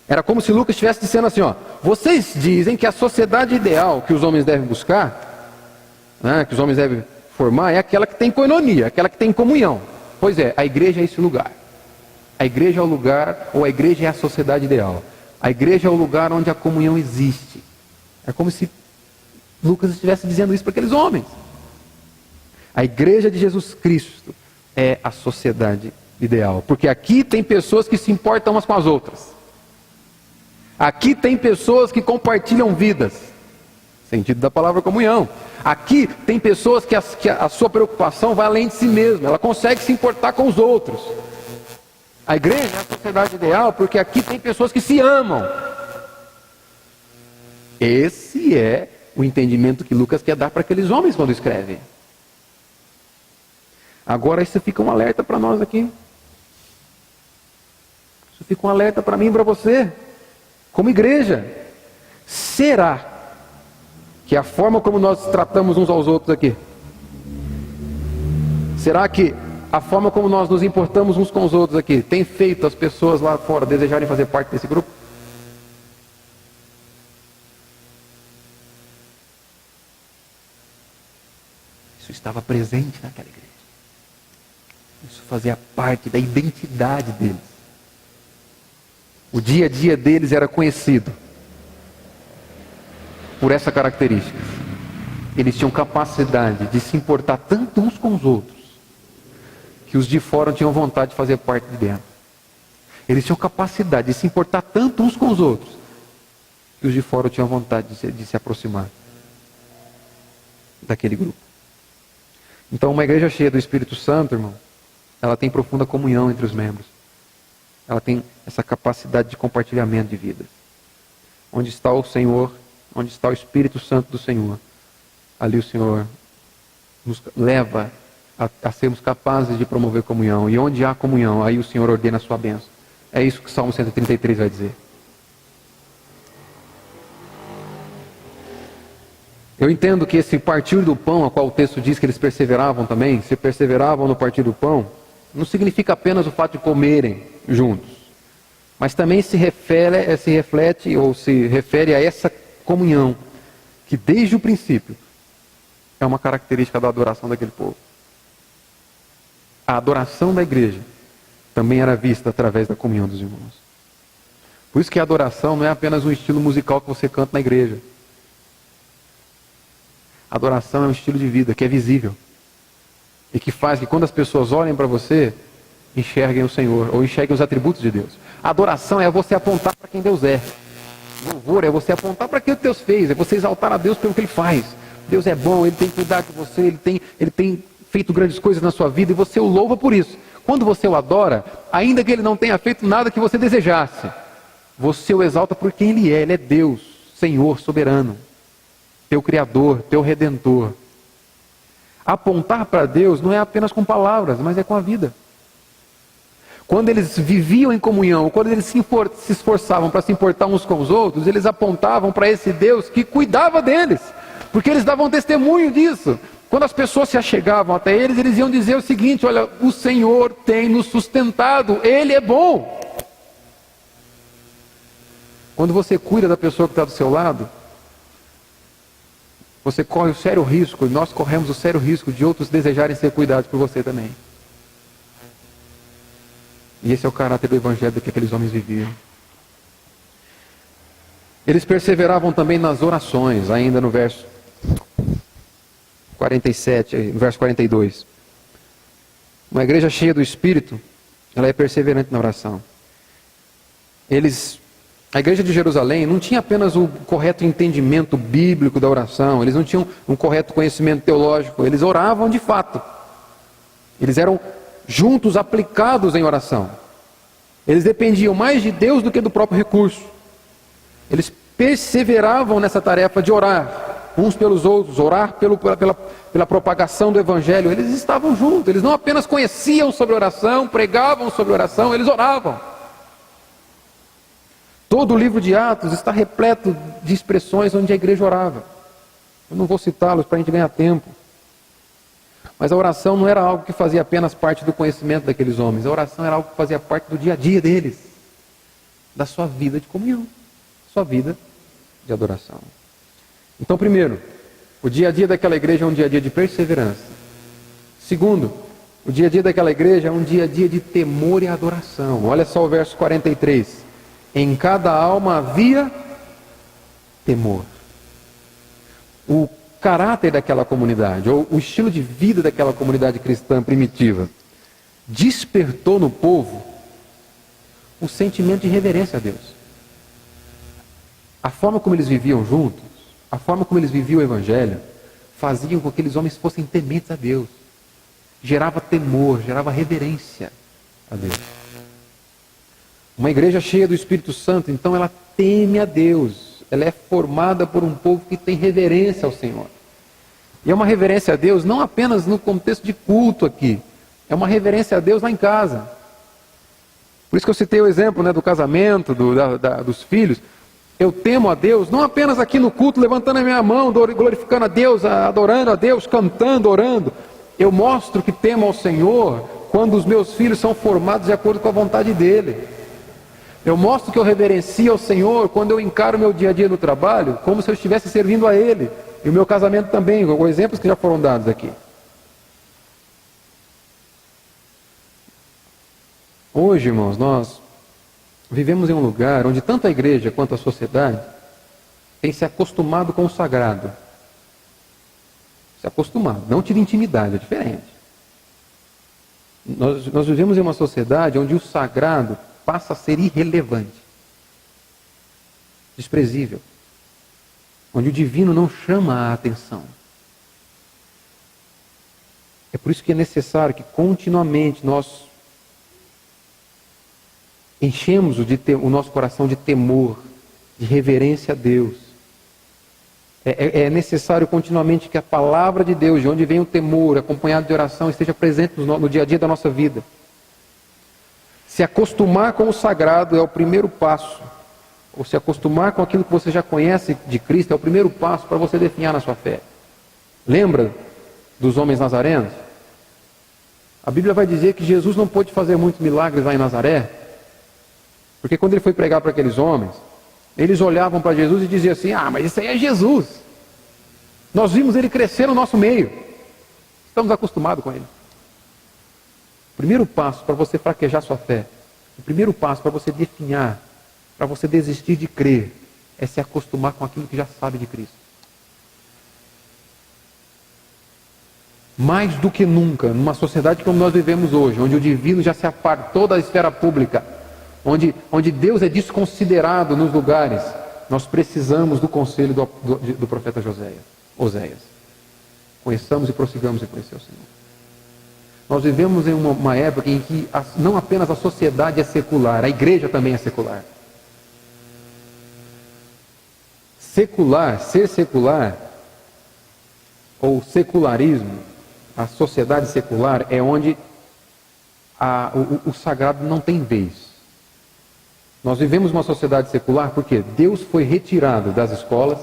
Era como se Lucas estivesse dizendo assim, ó, vocês dizem que a sociedade ideal que os homens devem buscar, que os homens devem formar, é aquela que tem koinonia, aquela que tem comunhão. Pois é, a igreja é esse lugar. A igreja é o lugar, ou a igreja é a sociedade ideal. A igreja é o lugar onde a comunhão existe. É como se Lucas estivesse dizendo isso para aqueles homens. A igreja de Jesus Cristo é a sociedade ideal. Porque aqui tem pessoas que se importam umas com as outras. Aqui tem pessoas que compartilham vidas. Sentido da palavra comunhão. Aqui tem pessoas que a sua preocupação vai além de si mesma. Ela consegue se importar com os outros. A igreja é a sociedade ideal porque aqui tem pessoas que se amam. Esse é o entendimento que Lucas quer dar para aqueles homens quando escreve. Agora isso fica um alerta para nós aqui. Isso fica um alerta para mim e para você. Como igreja. Será que a forma como nós tratamos uns aos outros aqui, será que a forma como nós nos importamos uns com os outros aqui tem feito as pessoas lá fora desejarem fazer parte desse grupo? Isso estava presente naquela igreja. Isso fazia parte da identidade deles. O dia a dia deles era conhecido por essa característica. Eles tinham capacidade de se importar tanto uns com os outros que os de fora tinham vontade de fazer parte de dentro. Eles tinham capacidade de se importar tanto uns com os outros que os de fora tinham vontade de se aproximar daquele grupo. Então, uma igreja cheia do Espírito Santo, irmão, ela tem profunda comunhão entre os membros. Ela tem essa capacidade de compartilhamento de vidas. Onde está o Senhor, onde está o Espírito Santo do Senhor, ali o Senhor nos leva a sermos capazes de promover comunhão. E onde há comunhão, aí o Senhor ordena a sua bênção. É isso que o Salmo 133 vai dizer. Eu entendo que esse partir do pão, a qual o texto diz que eles perseveravam também, se perseveravam no partir do pão, não significa apenas o fato de comerem juntos. mas também se reflete ou se refere a essa comunhão, que desde o princípio é uma característica da adoração daquele povo. A adoração da igreja também era vista através da comunhão dos irmãos. Por isso que a adoração não é apenas um estilo musical que você canta na igreja. A adoração é um estilo de vida que é visível e que faz que quando as pessoas olhem para você, enxerguem o Senhor ou enxerguem os atributos de Deus. A adoração é você apontar para quem Deus é. Louvor é você apontar para aquilo que Deus fez, é você exaltar a Deus pelo que Ele faz. Deus é bom, Ele tem cuidado de você, Ele tem feito grandes coisas na sua vida e você o louva por isso. Quando você o adora, ainda que Ele não tenha feito nada que você desejasse, você o exalta por quem Ele é Deus, Senhor, soberano, teu Criador, teu Redentor. Apontar para Deus não é apenas com palavras, mas é com a vida. Quando eles viviam em comunhão, quando eles se esforçavam para se importar uns com os outros, eles apontavam para esse Deus que cuidava deles, porque eles davam testemunho disso. Quando as pessoas se achegavam até eles, eles iam dizer o seguinte: olha, o Senhor tem nos sustentado, Ele é bom. Quando você cuida da pessoa que está do seu lado, você corre o sério risco, e nós corremos o sério risco de outros desejarem ser cuidados por você também. E esse é o caráter do Evangelho que aqueles homens viviam. Eles perseveravam também nas orações, ainda no verso 47, no verso 42. Uma igreja cheia do Espírito, ela é perseverante na oração. A igreja de Jerusalém não tinha apenas o correto entendimento bíblico da oração, eles não tinham um correto conhecimento teológico, eles oravam de fato. Eles eram juntos, aplicados em oração. Eles dependiam mais de Deus do que do próprio recurso. Eles perseveravam nessa tarefa de orar uns pelos outros, orar pela propagação do Evangelho. Eles estavam juntos, eles não apenas conheciam sobre oração, pregavam sobre oração, eles oravam. Todo o livro de Atos está repleto de expressões onde a igreja orava. Eu não vou citá-los para a gente ganhar tempo. Mas a oração não era algo que fazia apenas parte do conhecimento daqueles homens. A oração era algo que fazia parte do dia a dia deles. Da sua vida de comunhão. Sua vida de adoração. Então, primeiro, o dia a dia daquela igreja é um dia a dia de perseverança. Segundo, o dia a dia daquela igreja é um dia a dia de temor e adoração. Olha só o verso 43. Em cada alma havia temor. O caráter daquela comunidade, ou o estilo de vida daquela comunidade cristã primitiva, despertou no povo o sentimento de reverência a Deus. A forma como eles viviam juntos, a forma como eles viviam o Evangelho, faziam com que aqueles homens fossem tementes a Deus. Gerava temor, gerava reverência a Deus. Uma igreja cheia do Espírito Santo, então ela teme a Deus. Ela é formada por um povo que tem reverência ao Senhor. E é uma reverência a Deus não apenas no contexto de culto aqui. É uma reverência a Deus lá em casa. Por isso que eu citei o exemplo, do casamento, dos filhos. Eu temo a Deus, não apenas aqui no culto, levantando a minha mão, glorificando a Deus, adorando a Deus, cantando, orando. Eu mostro que temo ao Senhor quando os meus filhos são formados de acordo com a vontade dEle. Eu mostro que eu reverencio ao Senhor quando eu encaro o meu dia a dia no trabalho, como se eu estivesse servindo a Ele. E o meu casamento também, com exemplos que já foram dados aqui. Hoje, irmãos, nós vivemos em um lugar onde tanto a igreja quanto a sociedade tem se acostumado com o sagrado. Se acostumado, não tive intimidade, é diferente. Nós vivemos em uma sociedade onde o sagrado passa a ser irrelevante, desprezível, onde o divino não chama a atenção. É por isso que é necessário que continuamente nós enchemos o nosso coração de temor, de reverência a Deus. É necessário continuamente que a palavra de Deus, de onde vem o temor, acompanhado de oração, esteja presente no dia a dia da nossa vida. Se acostumar com o sagrado é o primeiro passo. Ou se acostumar com aquilo que você já conhece de Cristo é o primeiro passo para você definhar na sua fé. Lembra dos homens nazarenos? A Bíblia vai dizer que Jesus não pôde fazer muitos milagres lá em Nazaré, Porque quando ele foi pregar para aqueles homens, eles olhavam para Jesus e diziam assim: ah, mas isso aí é Jesus. Nós vimos ele crescer no nosso meio. Estamos acostumados com ele. O primeiro passo para você fraquejar sua fé, o primeiro passo para você definhar, para você desistir de crer, é se acostumar com aquilo que já sabe de Cristo. Mais do que nunca, numa sociedade como nós vivemos hoje, onde o divino já se apartou da esfera pública, onde Deus é desconsiderado nos lugares, nós precisamos do conselho do profeta Oséias. Conheçamos e prossigamos em conhecer o Senhor. Nós vivemos em uma época em que não apenas a sociedade é secular, a igreja também é secular. Ser secular, ou secularismo, a sociedade secular é onde o sagrado não tem vez. Nós vivemos uma sociedade secular porque Deus foi retirado das escolas,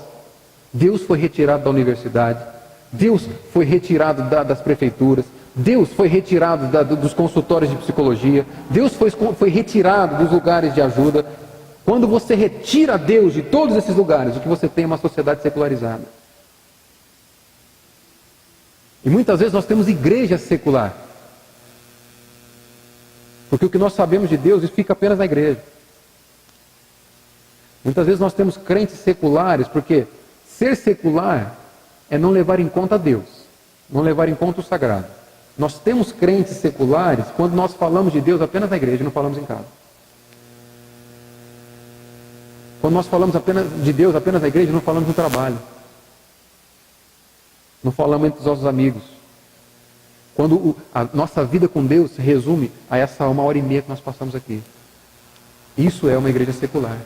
Deus foi retirado da universidade, Deus foi retirado das prefeituras, Deus foi retirado dos consultórios de psicologia, Deus foi retirado dos lugares de ajuda. Quando você retira Deus de todos esses lugares, o que você tem é uma sociedade secularizada. E muitas vezes nós temos igreja secular. Porque o que nós sabemos de Deus, isso fica apenas na igreja. Muitas vezes nós temos crentes seculares, porque ser secular é não levar em conta Deus, não levar em conta o sagrado. Nós temos crentes seculares quando nós falamos de Deus apenas na igreja, não falamos em casa. Quando nós falamos de Deus apenas na igreja, não falamos no trabalho. Não falamos entre os nossos amigos. Quando a nossa vida com Deus se resume a essa 1h30 que nós passamos aqui. Isso é uma igreja secular.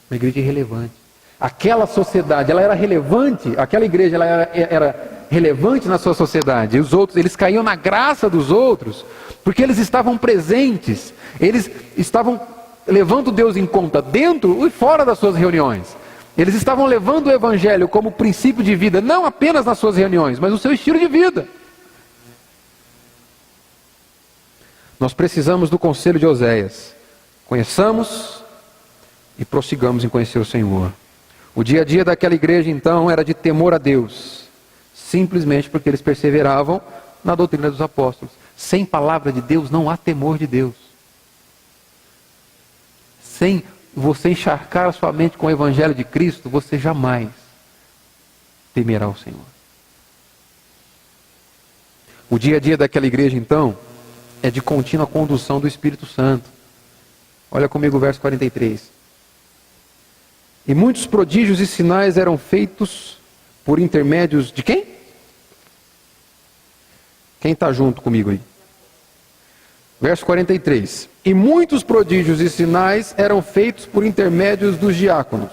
Uma igreja irrelevante. Aquela sociedade, ela era relevante, aquela igreja ela era relevante na sua sociedade. E os outros, eles caíam na graça dos outros, porque eles estavam presentes, eles estavam levando Deus em conta dentro e fora das suas reuniões. Eles estavam levando o evangelho como princípio de vida, não apenas nas suas reuniões, mas no seu estilo de vida. Nós precisamos do conselho de Oséias. Conheçamos e prossigamos em conhecer o Senhor. O dia a dia daquela igreja então era de temor a Deus, simplesmente porque eles perseveravam na doutrina dos apóstolos. Sem palavra de Deus não há temor de Deus. Sem você encharcar a sua mente com o evangelho de Cristo, você jamais temerá o Senhor. O dia a dia daquela igreja então é de contínua condução do Espírito Santo. Olha comigo o verso 43. E muitos prodígios e sinais eram feitos por intermédios de quem? Quem está junto comigo aí? Verso 43. E muitos prodígios e sinais eram feitos por intermédios dos diáconos.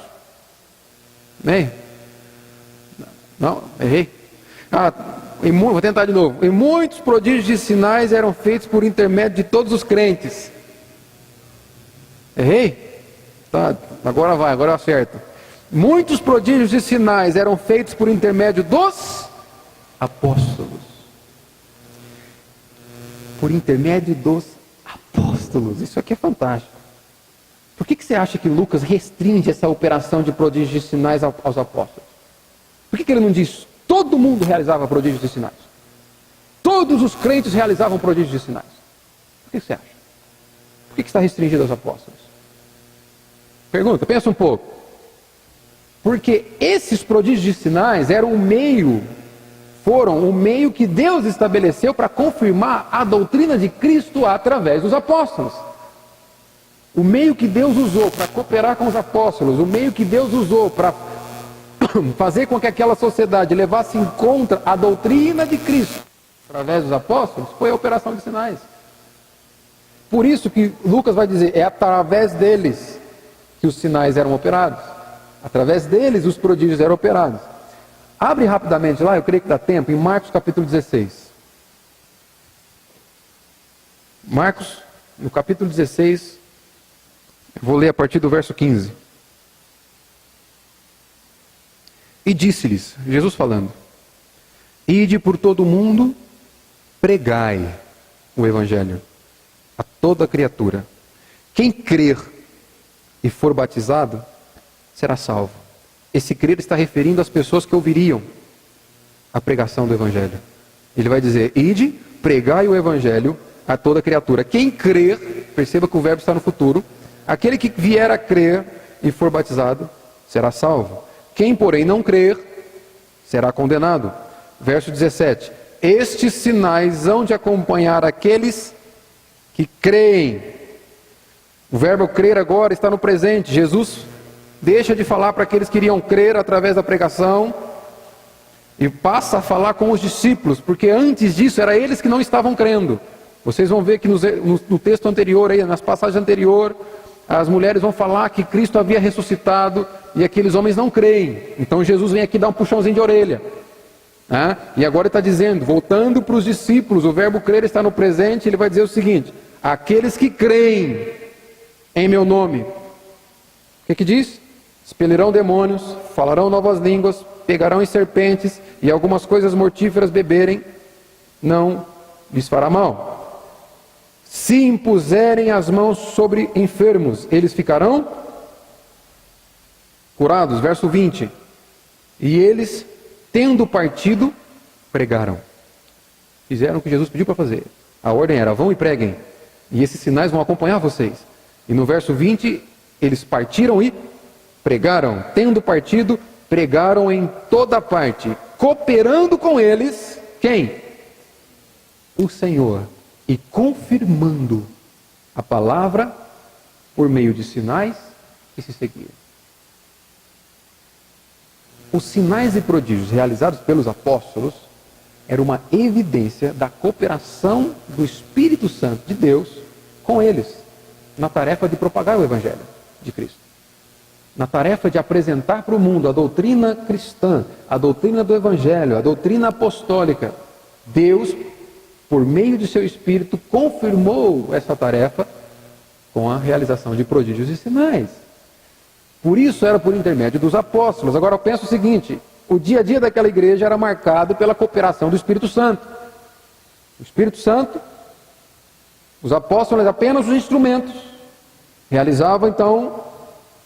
Bem? Não, errei. Vou tentar de novo. E muitos prodígios e sinais eram feitos por intermédio de todos os crentes. Errei? Tá, agora eu acerto. Muitos prodígios e sinais eram feitos por intermédio dos apóstolos. Por intermédio dos apóstolos. Isso aqui é fantástico. Por que você acha que Lucas restringe essa operação de prodígios e sinais aos apóstolos? Por que ele não diz todo mundo realizava prodígios e sinais? Todos os crentes realizavam prodígios e sinais. Por que você acha? Por que está restringido aos apóstolos? Pergunta, pensa um pouco. Porque esses prodígios e sinais foram o meio que Deus estabeleceu para confirmar a doutrina de Cristo através dos apóstolos. O meio que Deus usou para cooperar com os apóstolos, o meio que Deus usou para fazer com que aquela sociedade levasse em conta a doutrina de Cristo através dos apóstolos, foi a operação de sinais. Por isso que Lucas vai dizer, é através deles que os sinais eram operados. Através deles os prodígios eram operados. Abre rapidamente lá, eu creio que dá tempo, em Marcos capítulo 16. Marcos, no capítulo 16, eu vou ler a partir do verso 15. E disse-lhes, Jesus falando, ide por todo o mundo, pregai o evangelho a toda criatura. Quem crer e for batizado, será salvo. Esse crer está referindo às pessoas que ouviriam a pregação do Evangelho. Ele vai dizer, ide, pregai o Evangelho a toda criatura. Quem crer, perceba que o verbo está no futuro, aquele que vier a crer e for batizado, será salvo. Quem, porém, não crer, será condenado. Verso 17. Estes sinais hão de acompanhar aqueles que creem. O verbo crer agora está no presente. Jesus deixa de falar para aqueles que iriam crer através da pregação e passa a falar com os discípulos, porque antes disso era eles que não estavam crendo. Vocês vão ver que no texto anterior, aí, nas passagens anteriores, as mulheres vão falar que Cristo havia ressuscitado e aqueles homens não creem. Então Jesus vem aqui dar um puxãozinho de orelha. E agora ele está dizendo, voltando para os discípulos, o verbo crer está no presente, ele vai dizer o seguinte, aqueles que creem em meu nome, o que diz? Expelirão demônios, falarão novas línguas, pegarão em serpentes e algumas coisas mortíferas beberem, não lhes fará mal. Se impuserem as mãos sobre enfermos, eles ficarão curados. Verso 20. E eles, tendo partido, pregaram. Fizeram o que Jesus pediu para fazer. A ordem era, vão e preguem. E esses sinais vão acompanhar vocês. E no verso 20, eles partiram e pregaram. Tendo partido, pregaram em toda parte. Cooperando com eles, quem? O Senhor. E confirmando a palavra por meio de sinais que se seguiram. Os sinais e prodígios realizados pelos apóstolos era uma evidência da cooperação do Espírito Santo de Deus com eles, na tarefa de propagar o Evangelho de Cristo. Na tarefa de apresentar para o mundo a doutrina cristã, a doutrina do Evangelho, a doutrina apostólica. Deus, por meio de seu Espírito, confirmou essa tarefa com a realização de prodígios e sinais. Por isso era por intermédio dos apóstolos. Agora eu penso o seguinte, o dia a dia daquela igreja era marcado pela cooperação do Espírito Santo. O Espírito Santo, os apóstolos apenas os instrumentos, realizavam então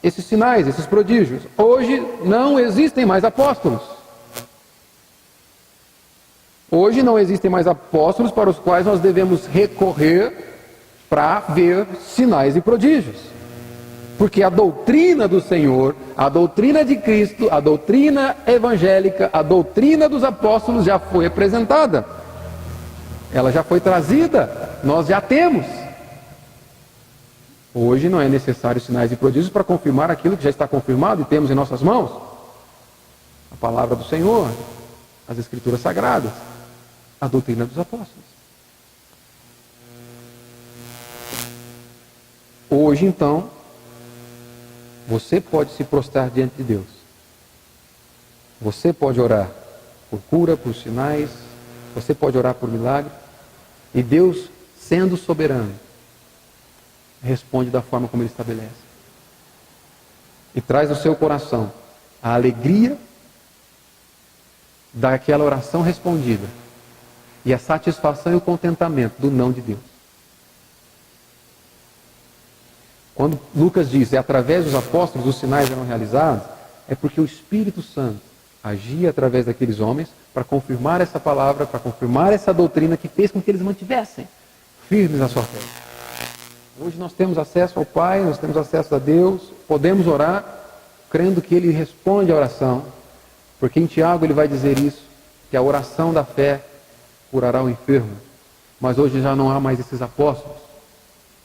esses sinais, esses prodígios. Hoje não existem mais apóstolos. Hoje não existem mais apóstolos para os quais nós devemos recorrer para ver sinais e prodígios. Porque a doutrina do Senhor, a doutrina de Cristo, a doutrina evangélica, a doutrina dos apóstolos já foi apresentada. Ela já foi trazida, nós já temos. Hoje não é necessário sinais e prodígios para confirmar aquilo que já está confirmado e temos em nossas mãos. A palavra do Senhor, as Escrituras Sagradas, a doutrina dos apóstolos. Hoje então, você pode se prostrar diante de Deus. Você pode orar por cura, por sinais, você pode orar por milagre, e Deus, sendo soberano, responde da forma como Ele estabelece. E traz no seu coração a alegria daquela oração respondida, e a satisfação e o contentamento do não de Deus. Quando Lucas diz, é através dos apóstolos os sinais eram realizados, é porque o Espírito Santo agia através daqueles homens para confirmar essa palavra, para confirmar essa doutrina que fez com que eles mantivessem firmes na sua fé. Hoje nós temos acesso ao Pai, nós temos acesso a Deus, podemos orar, crendo que Ele responde à oração, porque em Tiago ele vai dizer isso, que a oração da fé curará o enfermo. Mas hoje já não há mais esses apóstolos,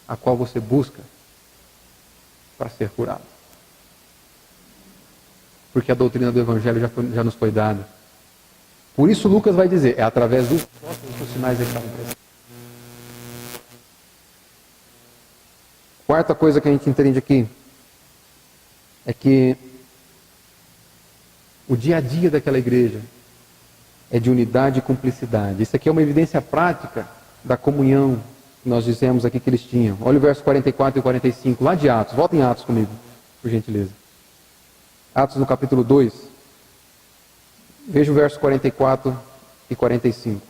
a qual você busca para ser curado. Porque a doutrina do Evangelho já nos foi dada. Por isso Lucas vai dizer, é através dos apóstolos que os sinais estavam presentes. Quarta coisa que a gente entende aqui é que o dia a dia daquela igreja é de unidade e cumplicidade. Isso aqui é uma evidência prática da comunhão que nós dizemos aqui que eles tinham. Olha o verso 44 e 45, lá de Atos. Volta em Atos comigo, por gentileza. Atos no capítulo 2. Veja o verso 44 e 45.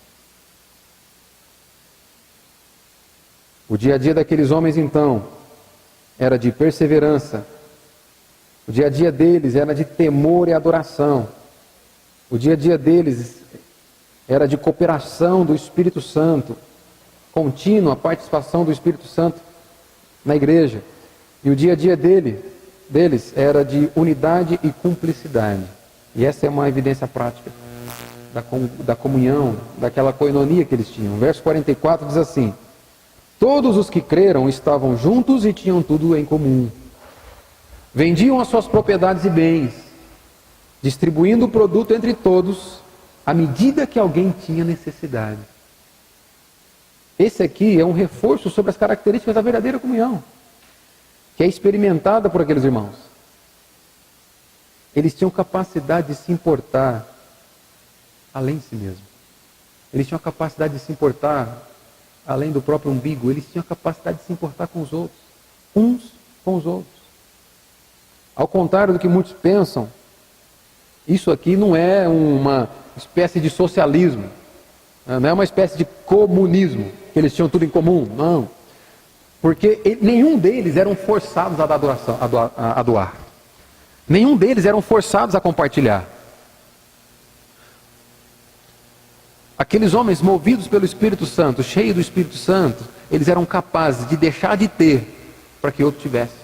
O dia a dia daqueles homens, então, era de perseverança. O dia a dia deles era de temor e adoração. O dia a dia deles era de cooperação do Espírito Santo, contínua participação do Espírito Santo na igreja. E o dia a dia deles era de unidade e cumplicidade. E essa é uma evidência prática da comunhão, daquela koinonia que eles tinham. O verso 44 diz assim: todos os que creram estavam juntos e tinham tudo em comum. Vendiam as suas propriedades e bens, distribuindo o produto entre todos, à medida que alguém tinha necessidade. Esse aqui é um reforço sobre as características da verdadeira comunhão, que é experimentada por aqueles irmãos. Eles tinham capacidade de se importar além de si mesmo. Eles tinham a capacidade de se importar além do próprio umbigo. Eles tinham a capacidade de se importar com os outros, uns com os outros. Ao contrário do que muitos pensam, isso aqui não é uma espécie de socialismo, não é uma espécie de comunismo, que eles tinham tudo em comum, não. Porque nenhum deles eram forçados a dar adoração, a doar. Nenhum deles eram forçados a compartilhar. Aqueles homens movidos pelo Espírito Santo, cheios do Espírito Santo, eles eram capazes de deixar de ter para que outro tivesse.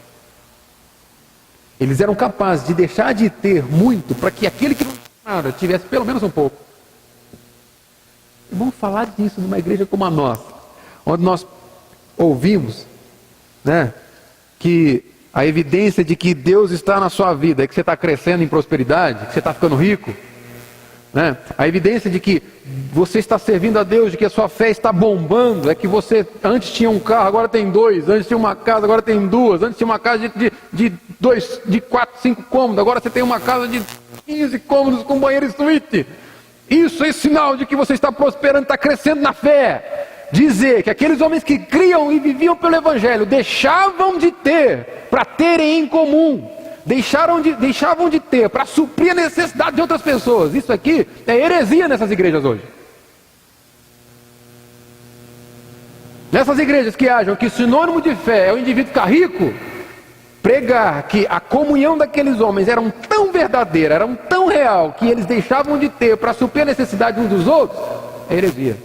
Eles eram capazes de deixar de ter muito para que aquele que não tinha nada tivesse pelo menos um pouco. E vamos falar disso numa igreja como a nossa, onde nós ouvimos, que a evidência de que Deus está na sua vida é que você está crescendo em prosperidade, que você está ficando rico. A evidência de que você está servindo a Deus, de que a sua fé está bombando, é que você antes tinha um carro, agora tem dois, antes tinha uma casa, agora tem duas, antes tinha uma casa de 4, 5 cômodos, agora você tem uma casa de 15 cômodos com banheiro e suíte. Isso é sinal de que você está prosperando, está crescendo na fé. Dizer que aqueles homens que criam e viviam pelo Evangelho deixavam de ter para terem em comum, deixavam de ter para suprir a necessidade de outras pessoas. Isso aqui é heresia nessas igrejas hoje. Nessas igrejas que acham que sinônimo de fé é o indivíduo ficar rico, pregar que a comunhão daqueles homens era tão verdadeira, era tão real, que eles deixavam de ter para suprir a necessidade uns dos outros, é heresia.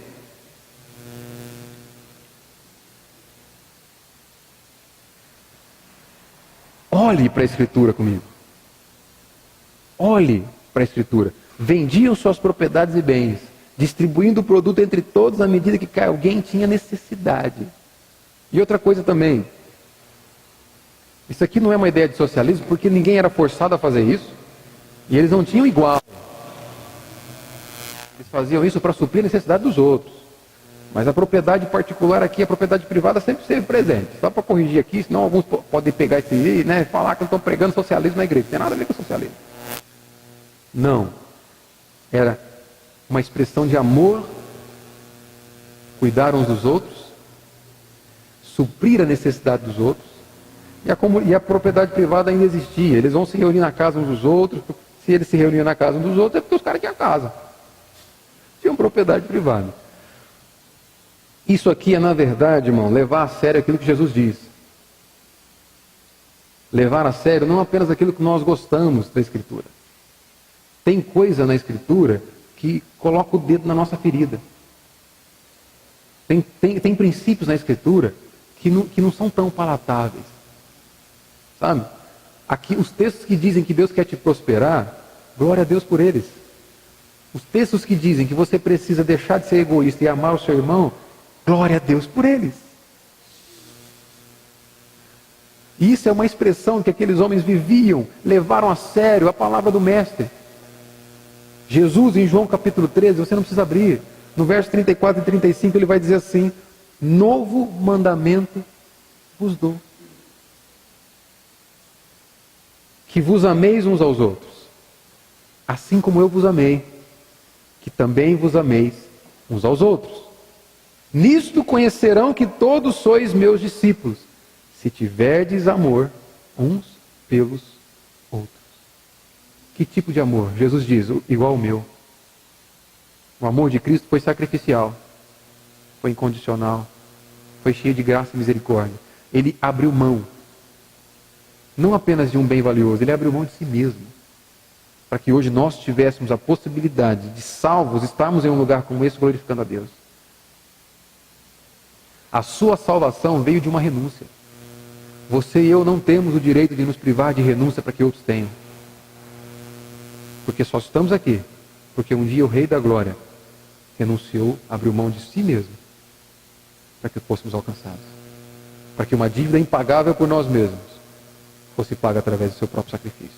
Olhe para a Escritura comigo. Olhe para a Escritura. Vendiam suas propriedades e bens, distribuindo o produto entre todos à medida que alguém tinha necessidade. E outra coisa também. Isso aqui não é uma ideia de socialismo, porque ninguém era forçado a fazer isso. E eles não tinham igual. Eles faziam isso para suprir a necessidade dos outros. Mas a propriedade particular aqui, a propriedade privada sempre esteve presente. Só para corrigir aqui, senão alguns podem pegar isso aí, falar que eu estou pregando socialismo na igreja. Não tem nada a ver com socialismo. Não. Era uma expressão de amor, cuidar uns dos outros, suprir a necessidade dos outros. E a propriedade privada ainda existia. Eles vão se reunir na casa uns dos outros. Se eles se reuniam na casa uns dos outros, é porque os caras tinham casa. Tinham propriedade privada. Isso aqui é, na verdade, irmão, levar a sério aquilo que Jesus diz. Levar a sério não apenas aquilo que nós gostamos da Escritura. Tem coisa na Escritura que coloca o dedo na nossa ferida. Tem princípios na Escritura que não são tão palatáveis. Sabe? Aqui, os textos que dizem que Deus quer te prosperar, glória a Deus por eles. Os textos que dizem que você precisa deixar de ser egoísta e amar o seu irmão, glória a Deus por eles. E isso é uma expressão que aqueles homens viviam, levaram a sério a palavra do Mestre. Jesus, em João capítulo 13, você não precisa abrir, no verso 34 e 35, ele vai dizer assim: novo mandamento vos dou, que vos ameis uns aos outros, assim como eu vos amei, que também vos ameis uns aos outros. Nisto conhecerão que todos sois meus discípulos, se tiverdes amor uns pelos outros. Que tipo de amor? Jesus diz, igual ao meu. O amor de Cristo foi sacrificial, foi incondicional, foi cheio de graça e misericórdia. Ele abriu mão, não apenas de um bem valioso, ele abriu mão de si mesmo, para que hoje nós tivéssemos a possibilidade de, salvos, estarmos em um lugar como esse glorificando a Deus. A sua salvação veio de uma renúncia. Você e eu não temos o direito de nos privar de renúncia para que outros tenham. Porque só estamos aqui porque um dia o Rei da Glória renunciou, abriu mão de si mesmo, para que fôssemos alcançados. Para que uma dívida impagável por nós mesmos fosse paga através do seu próprio sacrifício.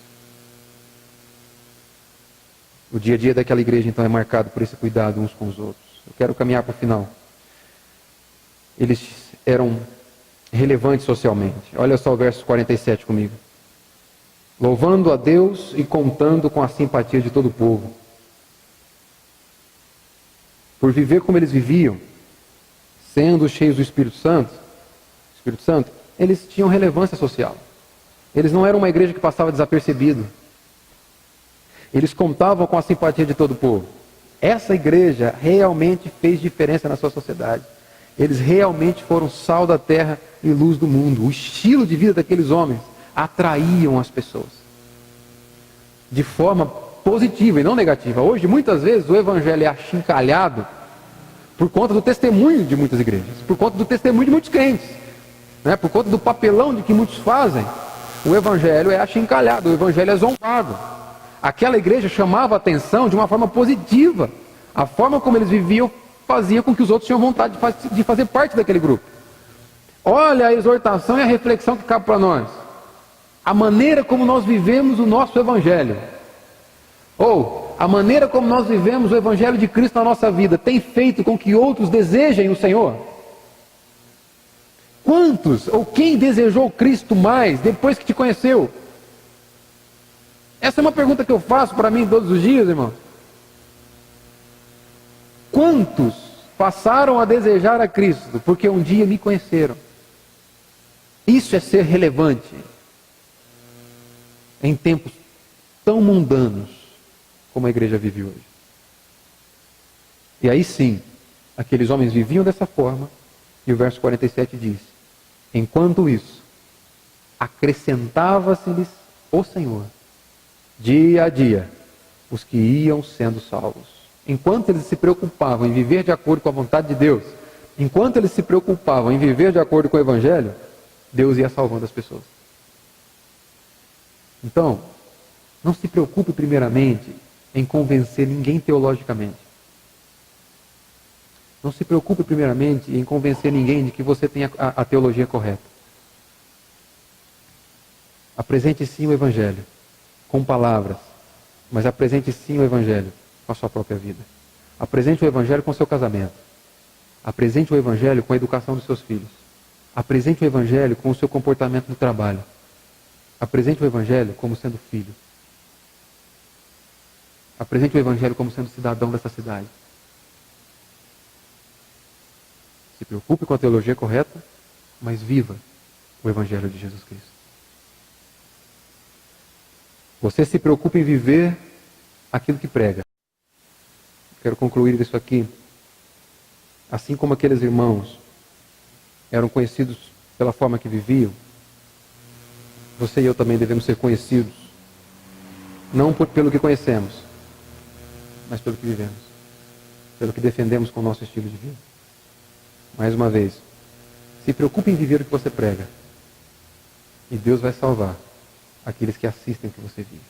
O dia a dia daquela igreja então é marcado por esse cuidado uns com os outros. Eu quero caminhar para o final. Eles eram relevantes socialmente. Olha só o verso 47 comigo. Louvando a Deus e contando com a simpatia de todo o povo. Por viver como eles viviam, sendo cheios do Espírito Santo, eles tinham relevância social. Eles não eram uma igreja que passava desapercebido. Eles contavam com a simpatia de todo o povo. Essa igreja realmente fez diferença na sua sociedade. Eles realmente foram sal da terra e luz do mundo. O estilo de vida daqueles homens atraíam as pessoas de forma positiva e não negativa. Hoje, muitas vezes, o evangelho é achincalhado por conta do testemunho de muitas igrejas, por conta do testemunho de muitos crentes, né? Por conta do papelão de que muitos fazem. O evangelho é achincalhado, o evangelho é zombado. Aquela igreja chamava a atenção de uma forma positiva. A forma como eles viviam fazia com que os outros tinham vontade de fazer parte daquele grupo. Olha a exortação e a reflexão que cabe para nós. A maneira como nós vivemos o nosso evangelho, ou a maneira como nós vivemos o evangelho de Cristo na nossa vida, tem feito com que outros desejem o Senhor? Quantos ou quem desejou Cristo mais depois que te conheceu? Essa é uma pergunta que eu faço para mim todos os dias, irmão. Quantos passaram a desejar a Cristo porque um dia me conheceram? Isso é ser relevante em tempos tão mundanos como a igreja vive hoje. E aí sim, aqueles homens viviam dessa forma, e o verso 47 diz: enquanto isso, acrescentava-se-lhes o Senhor, dia a dia, os que iam sendo salvos. Enquanto eles se preocupavam em viver de acordo com a vontade de Deus, enquanto eles se preocupavam em viver de acordo com o Evangelho, Deus ia salvando as pessoas. Então, não se preocupe primeiramente em convencer ninguém teologicamente. Não se preocupe primeiramente em convencer ninguém de que você tem a teologia correta. Apresente sim o Evangelho, com palavras, mas apresente sim o Evangelho com a sua própria vida. Apresente o Evangelho com o seu casamento. Apresente o Evangelho com a educação dos seus filhos. Apresente o Evangelho com o seu comportamento no trabalho. Apresente o Evangelho como sendo filho. Apresente o Evangelho como sendo cidadão dessa cidade. Se preocupe com a teologia correta, mas viva o Evangelho de Jesus Cristo. Você se preocupa em viver aquilo que prega. Quero concluir isso aqui. Assim como aqueles irmãos eram conhecidos pela forma que viviam, você e eu também devemos ser conhecidos, não pelo que conhecemos, mas pelo que vivemos, pelo que defendemos com o nosso estilo de vida. Mais uma vez, se preocupe em viver o que você prega, e Deus vai salvar aqueles que assistem o que você vive.